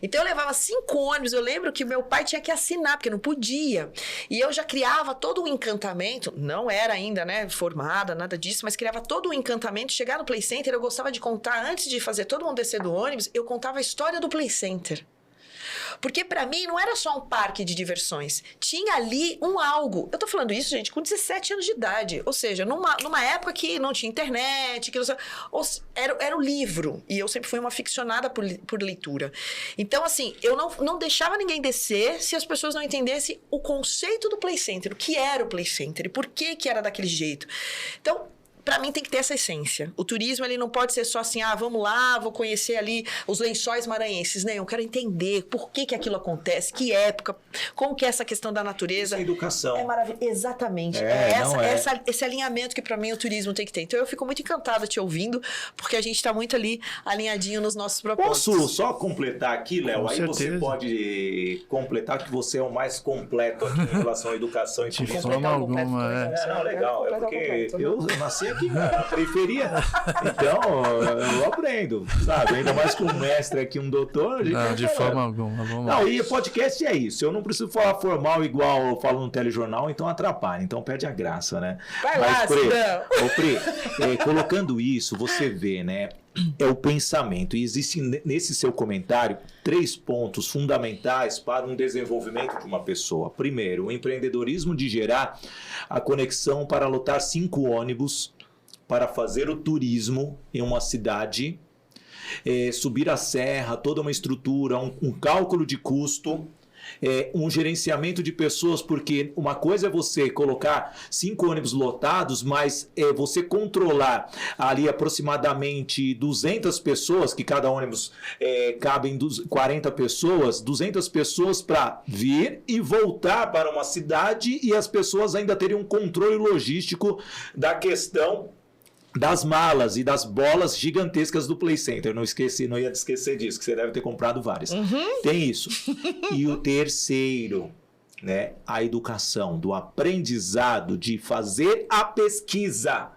Então, eu levava 5 ônibus. Eu lembro que meu pai tinha que assinar, porque não podia. E eu já criava todo um encantamento. Não era ainda, né, formada, nada disso, mas criava todo um encantamento. Chegar no Play Center, eu gostava de contar, antes de fazer todo mundo descer do ônibus, eu contava a história do Play Center. Porque pra mim não era só um parque de diversões. Tinha ali um algo. Eu tô falando isso, gente, com 17 anos de idade. Ou seja, numa época que não tinha internet, que era o livro. E eu sempre fui uma aficionada por leitura. Então, assim, eu não deixava ninguém descer se as pessoas não entendessem o conceito do Play Center. O que era o Play Center e por que era daquele jeito. Então, para mim tem que ter essa essência. O turismo, ele não pode ser só assim, vamos lá, vou conhecer ali os lençóis maranhenses. Não, eu quero entender por que aquilo acontece, que época, como que é essa questão da natureza. Essa educação. É maravilhoso. Exatamente. Esse alinhamento que para mim o turismo tem que ter. Então eu fico muito encantada te ouvindo, porque a gente está muito ali alinhadinho nos nossos propósitos. Posso só completar aqui, Léo? Aí certeza. Você pode completar que você é o mais completo aqui em relação à educação e De turismo. forma alguma, Não, legal. É porque eu nasci aqui na periferia. Então, eu aprendo, sabe? Ainda mais com um mestre aqui, um doutor. Não, de forma alguma. Não, e podcast é isso. Eu não preciso falar formal igual eu falo no telejornal, então atrapalha. Então perde a graça, né? Vai lá, Pri, colocando isso, você vê, né? É o pensamento. E existem nesse seu comentário 3 pontos fundamentais para um desenvolvimento de uma pessoa. Primeiro, o empreendedorismo de gerar a conexão para lotar 5 ônibus para fazer o turismo em uma cidade, subir a serra, toda uma estrutura, um cálculo de custo, um gerenciamento de pessoas, porque uma coisa é você colocar 5 ônibus lotados, mas você controlar ali aproximadamente 200 pessoas, que cada ônibus cabem 40 pessoas, 200 pessoas para vir e voltar para uma cidade, e as pessoas ainda terem um controle logístico da questão das malas e das bolas gigantescas do Play Center. Não ia esquecer disso, que você deve ter comprado várias. Tem isso. E o terceiro, né, a educação, do aprendizado, de fazer a pesquisa.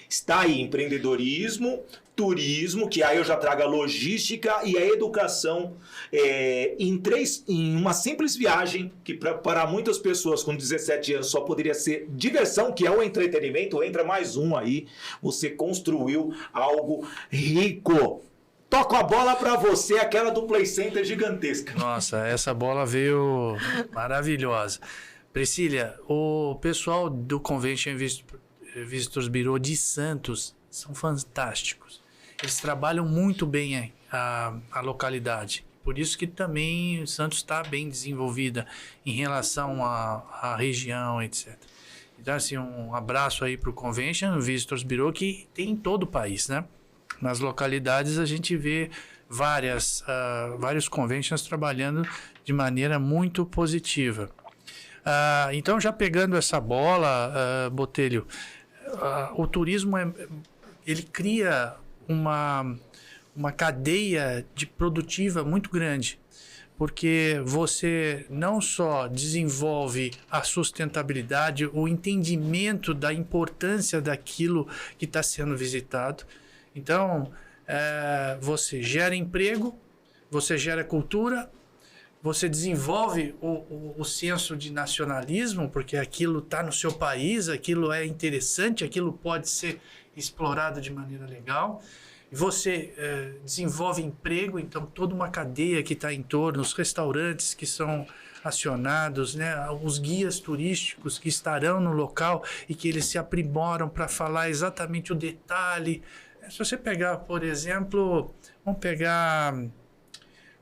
Está aí empreendedorismo, turismo, que aí eu já trago a logística e a educação em uma simples viagem, que para muitas pessoas com 17 anos só poderia ser diversão, que é o entretenimento. Entra mais um aí, você construiu algo rico. Toco a bola para você, aquela do Play Center gigantesca. Nossa, essa bola veio maravilhosa. Priscília, o pessoal do Convention Visitors Bureau de Santos são fantásticos. Eles trabalham muito bem a localidade. Por isso que também Santos está bem desenvolvida em relação à região, etc. Então, assim, um abraço aí para o Convention Visitors Bureau, que tem em todo o país, né? Nas localidades a gente vê vários conventions trabalhando de maneira muito positiva. Então, já pegando essa bola, Botelho, o turismo ele cria uma cadeia produtiva muito grande, porque você não só desenvolve a sustentabilidade, o entendimento da importância daquilo que está sendo visitado. Então, você gera emprego, você gera cultura, você desenvolve o senso de nacionalismo, porque aquilo está no seu país, aquilo é interessante, aquilo pode ser explorado de maneira legal. Você desenvolve emprego, então toda uma cadeia que está em torno, os restaurantes que são acionados, né, os guias turísticos que estarão no local e que eles se aprimoram para falar exatamente o detalhe. Se você pegar, por exemplo, vamos pegar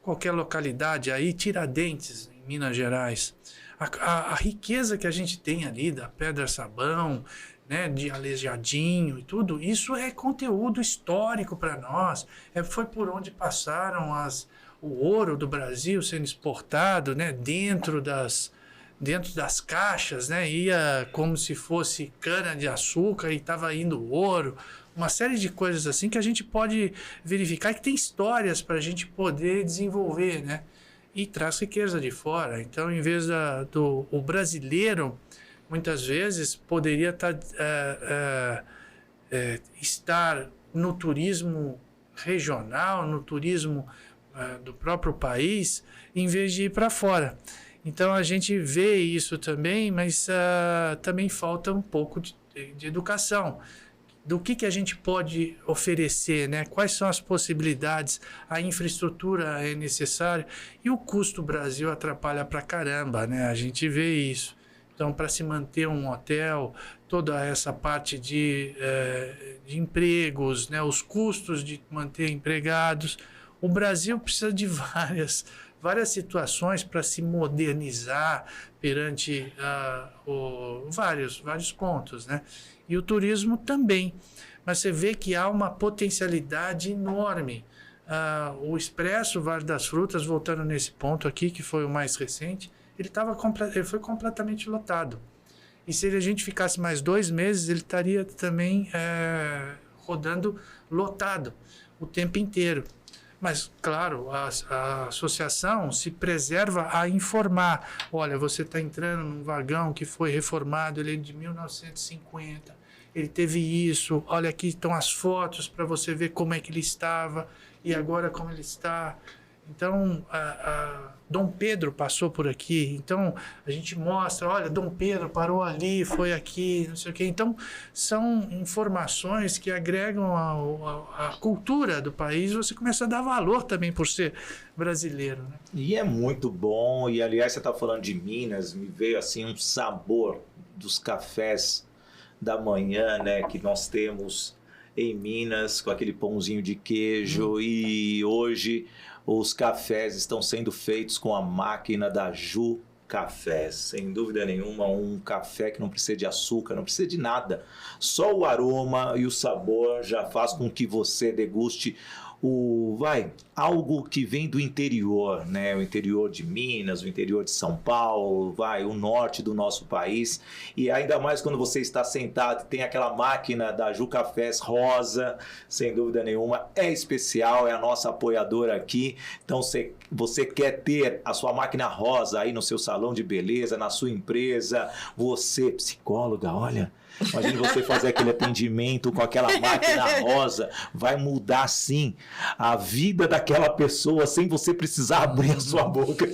qualquer localidade aí, Tiradentes, em Minas Gerais, a riqueza que a gente tem ali da Pedra Sabão, né, de Aleijadinho e tudo, isso é conteúdo histórico para nós. Foi por onde passaram o ouro do Brasil sendo exportado, né, dentro das caixas, né, ia como se fosse cana-de-açúcar e estava indo ouro. Uma série de coisas assim que a gente pode verificar, que tem histórias para a gente poder desenvolver, né? E traz riqueza de fora. Então, em vez o brasileiro, muitas vezes, poderia estar no turismo regional, no turismo do próprio país, em vez de ir para fora. Então, a gente vê isso também, mas também falta um pouco de educação. Do que a gente pode oferecer, né? Quais são as possibilidades, a infraestrutura é necessária e o custo Brasil atrapalha pra caramba, né? A gente vê isso. Então, para se manter um hotel, toda essa parte de empregos, né? Os custos de manter empregados, o Brasil precisa de várias situações para se modernizar perante vários pontos, né? E o turismo também. Mas você vê que há uma potencialidade enorme. O Expresso Vale das Frutas, voltando nesse ponto aqui, que foi o mais recente, ele foi completamente lotado. E se a gente ficasse mais 2 meses, ele estaria também rodando lotado o tempo inteiro. Mas, claro, a associação se preserva a informar. Olha, você está entrando num vagão que foi reformado, ele é de 1950, ele teve isso, olha, aqui estão as fotos para você ver como é que ele estava e agora como ele está. Então, Dom Pedro passou por aqui, então a gente mostra, olha, Dom Pedro parou ali, foi aqui, não sei o quê. Então, são informações que agregam a cultura do país, você começa a dar valor também por ser brasileiro, né? E é muito bom, e aliás, você está falando de Minas, me veio assim um sabor dos cafés da manhã, né, que nós temos em Minas, com aquele pãozinho de queijo, e hoje os cafés estão sendo feitos com a máquina da Ju Cafés. Sem dúvida nenhuma, um café que não precisa de açúcar, não precisa de nada. Só o aroma e o sabor já faz com que você deguste algo que vem do interior, né? O interior de Minas, o interior de São Paulo, o norte do nosso país. E ainda mais quando você está sentado e tem aquela máquina da Ju Cafés rosa, sem dúvida nenhuma, é especial, é a nossa apoiadora aqui. Então, você quer ter a sua máquina rosa aí no seu salão de beleza, na sua empresa, você, psicóloga, olha... Imagina você fazer aquele atendimento com aquela máquina rosa, vai mudar sim a vida daquela pessoa sem você precisar abrir a sua boca.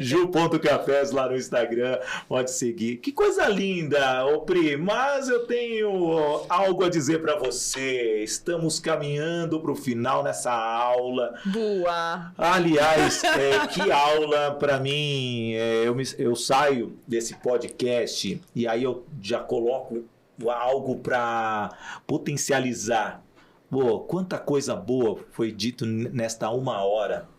Ju.cafés lá no Instagram, pode seguir. Que coisa linda, ô Pri, mas eu tenho algo a dizer para você. Estamos caminhando para o final nessa aula. Boa! Aliás, que aula para mim. Eu saio desse podcast e aí eu já coloco algo para potencializar. Quanta coisa boa foi dito nesta 1 hora.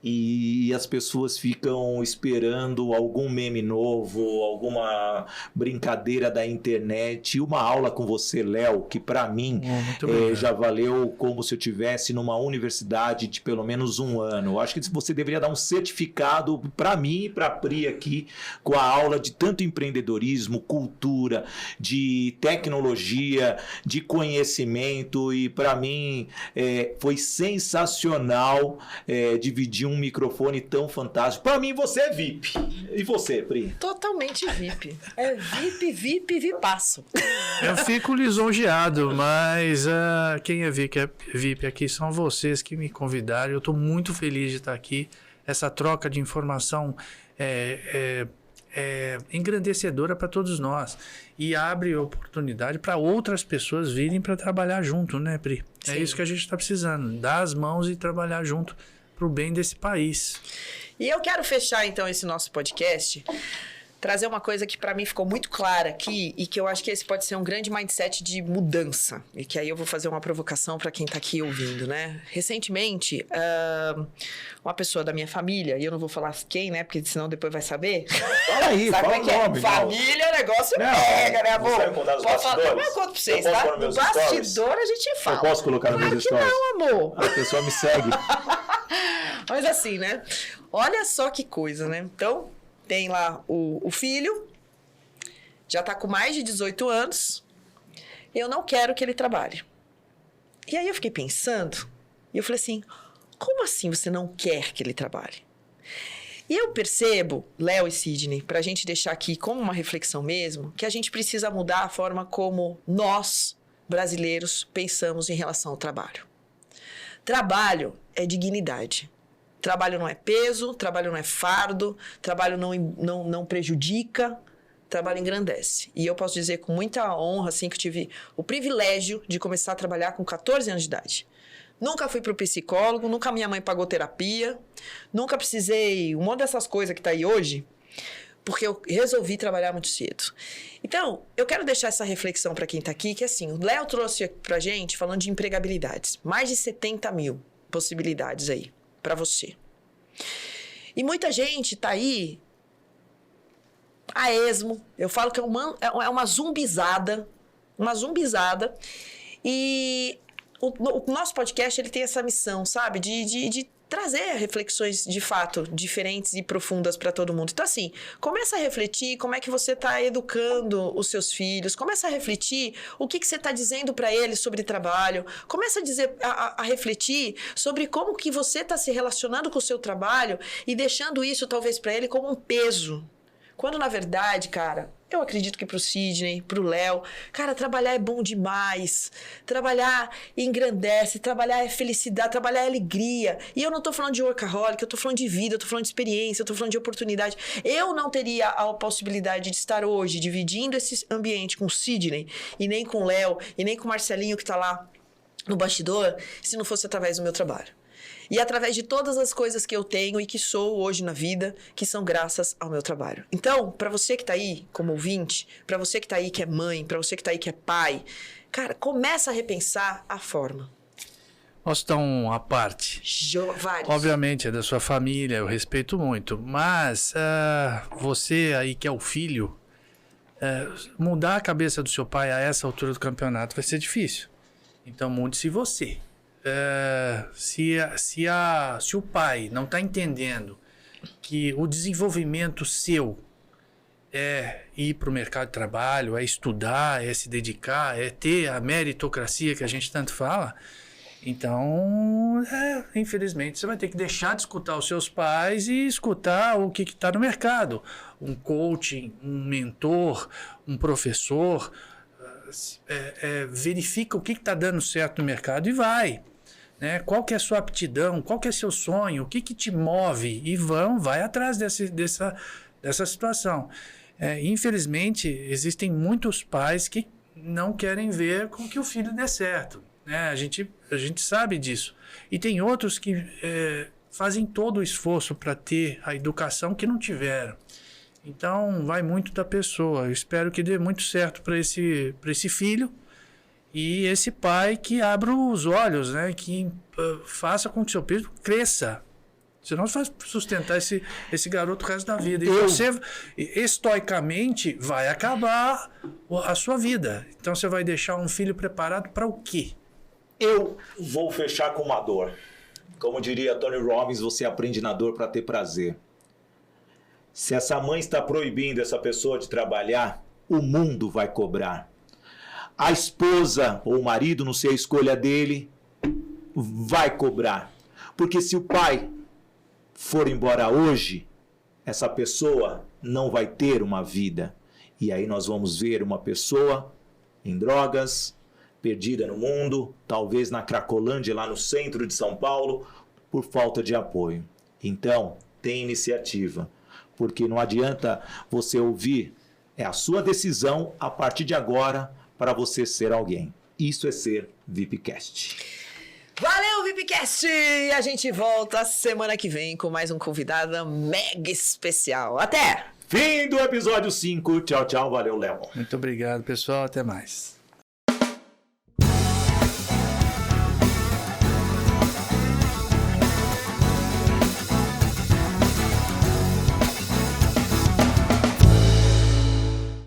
E as pessoas ficam esperando algum meme novo, alguma brincadeira da internet. Uma aula com você, Léo, que para mim já valeu como se eu tivesse numa universidade de pelo menos 1 ano. Eu acho que você deveria dar um certificado para mim e para a Pri aqui, com a aula de tanto empreendedorismo, cultura, de tecnologia, de conhecimento. E para mim foi sensacional dividir um microfone tão fantástico. Para mim, você é VIP. E você, Pri? Totalmente VIP. É VIP, VIPaço. Eu fico lisonjeado, mas quem é VIP aqui são vocês que me convidaram. Eu estou muito feliz de estar aqui. Essa troca de informação é engrandecedora para todos nós e abre oportunidade para outras pessoas virem para trabalhar junto, né, Pri? Sim. É isso que a gente está precisando, dar as mãos e trabalhar junto para o bem desse país. E eu quero fechar, então, esse nosso podcast, trazer uma coisa que para mim ficou muito clara aqui e que eu acho que esse pode ser um grande mindset de mudança. E que aí eu vou fazer uma provocação para quem está aqui ouvindo, né? Recentemente, uma pessoa da minha família, e eu não vou falar quem, né? Porque senão depois vai saber. Fala aí, sabe fala o nome. Família, o negócio pega, né, amor? Você vai contar os bastidores? Eu conto pra vocês, tá? No bastidor a gente fala. Eu posso colocar nos meus stories? Não, amor. A pessoa me segue. Mas assim, né? Olha só que coisa, né? Então, tem lá o filho, já tá com mais de 18 anos, eu não quero que ele trabalhe. E aí eu fiquei pensando, e eu falei assim, como assim você não quer que ele trabalhe? E eu percebo, Léo e Sidney, pra gente deixar aqui como uma reflexão mesmo, que a gente precisa mudar a forma como nós, brasileiros, pensamos em relação ao trabalho. Trabalho é dignidade. Trabalho não é peso, trabalho não é fardo, trabalho não prejudica, trabalho engrandece. E eu posso dizer com muita honra, assim, que eu tive o privilégio de começar a trabalhar com 14 anos de idade. Nunca fui pro psicólogo, nunca minha mãe pagou terapia, nunca precisei um monte dessas coisas que tá aí hoje, porque eu resolvi trabalhar muito cedo. Então, eu quero deixar essa reflexão para quem tá aqui, que assim, o Léo trouxe pra gente falando de empregabilidades, mais de 70 mil possibilidades aí para você. E muita gente tá aí a esmo, eu falo que é uma zumbizada, e o nosso podcast, ele tem essa missão, sabe, de trazer reflexões, de fato, diferentes e profundas para todo mundo. Então, assim, começa a refletir como é que você está educando os seus filhos, começa a refletir o que você está dizendo para eles sobre trabalho, começa a refletir sobre como que você está se relacionando com o seu trabalho e deixando isso, talvez, para ele como um peso. Quando, na verdade, cara, eu acredito que pro Sidney, pro Léo, cara, trabalhar é bom demais. Trabalhar engrandece, trabalhar é felicidade, trabalhar é alegria. E eu não tô falando de workaholic, eu tô falando de vida, eu tô falando de experiência, eu tô falando de oportunidade. Eu não teria a possibilidade de estar hoje dividindo esse ambiente com o Sidney, e nem com o Léo, e nem com o Marcelinho que tá lá no bastidor, se não fosse através do meu trabalho. E através de todas as coisas que eu tenho e que sou hoje na vida, que são graças ao meu trabalho. Então, para você que tá aí como ouvinte, para você que tá aí que é mãe, para você que tá aí que é pai, cara, começa a repensar a forma. Posso dar uma parte? Vários. Obviamente é da sua família, eu respeito muito, mas você aí que é o filho, mudar a cabeça do seu pai a essa altura do campeonato vai ser difícil. Então mude-se você. Se o pai não está entendendo que o desenvolvimento seu é ir para o mercado de trabalho, é estudar, é se dedicar, é ter a meritocracia que a gente tanto fala, então, infelizmente, você vai ter que deixar de escutar os seus pais e escutar o que está no mercado. Um coaching, um mentor, um professor, verifica o que está dando certo no mercado e vai. Né? Qual que é a sua aptidão, qual que é o seu sonho, o que te move e vai atrás dessa situação. Infelizmente, existem muitos pais que não querem ver com que o filho dê certo. Né? A gente sabe disso. E tem outros que fazem todo o esforço para ter a educação que não tiveram. Então, vai muito da pessoa. Eu espero que dê muito certo para esse filho. E esse pai que abra os olhos, né? Que faça com que seu filho cresça. Senão você vai sustentar esse garoto o resto da vida. E você, estoicamente, vai acabar a sua vida. Então você vai deixar um filho preparado para o quê? Eu vou fechar com uma dor. Como diria Tony Robbins, você aprende na dor para ter prazer. Se essa mãe está proibindo essa pessoa de trabalhar, o mundo vai cobrar. A esposa ou o marido, não sei a escolha dele, vai cobrar. Porque se o pai for embora hoje, essa pessoa não vai ter uma vida. E aí nós vamos ver uma pessoa em drogas, perdida no mundo, talvez na Cracolândia, lá no centro de São Paulo, por falta de apoio. Então, tem iniciativa. Porque não adianta você ouvir, é a sua decisão a partir de agora, para você ser alguém. Isso é ser VIPcast. Valeu, VIPcast! E a gente volta semana que vem com mais um convidado mega especial. Até! Fim do episódio 5. Tchau, tchau. Valeu, Léo. Muito obrigado, pessoal. Até mais.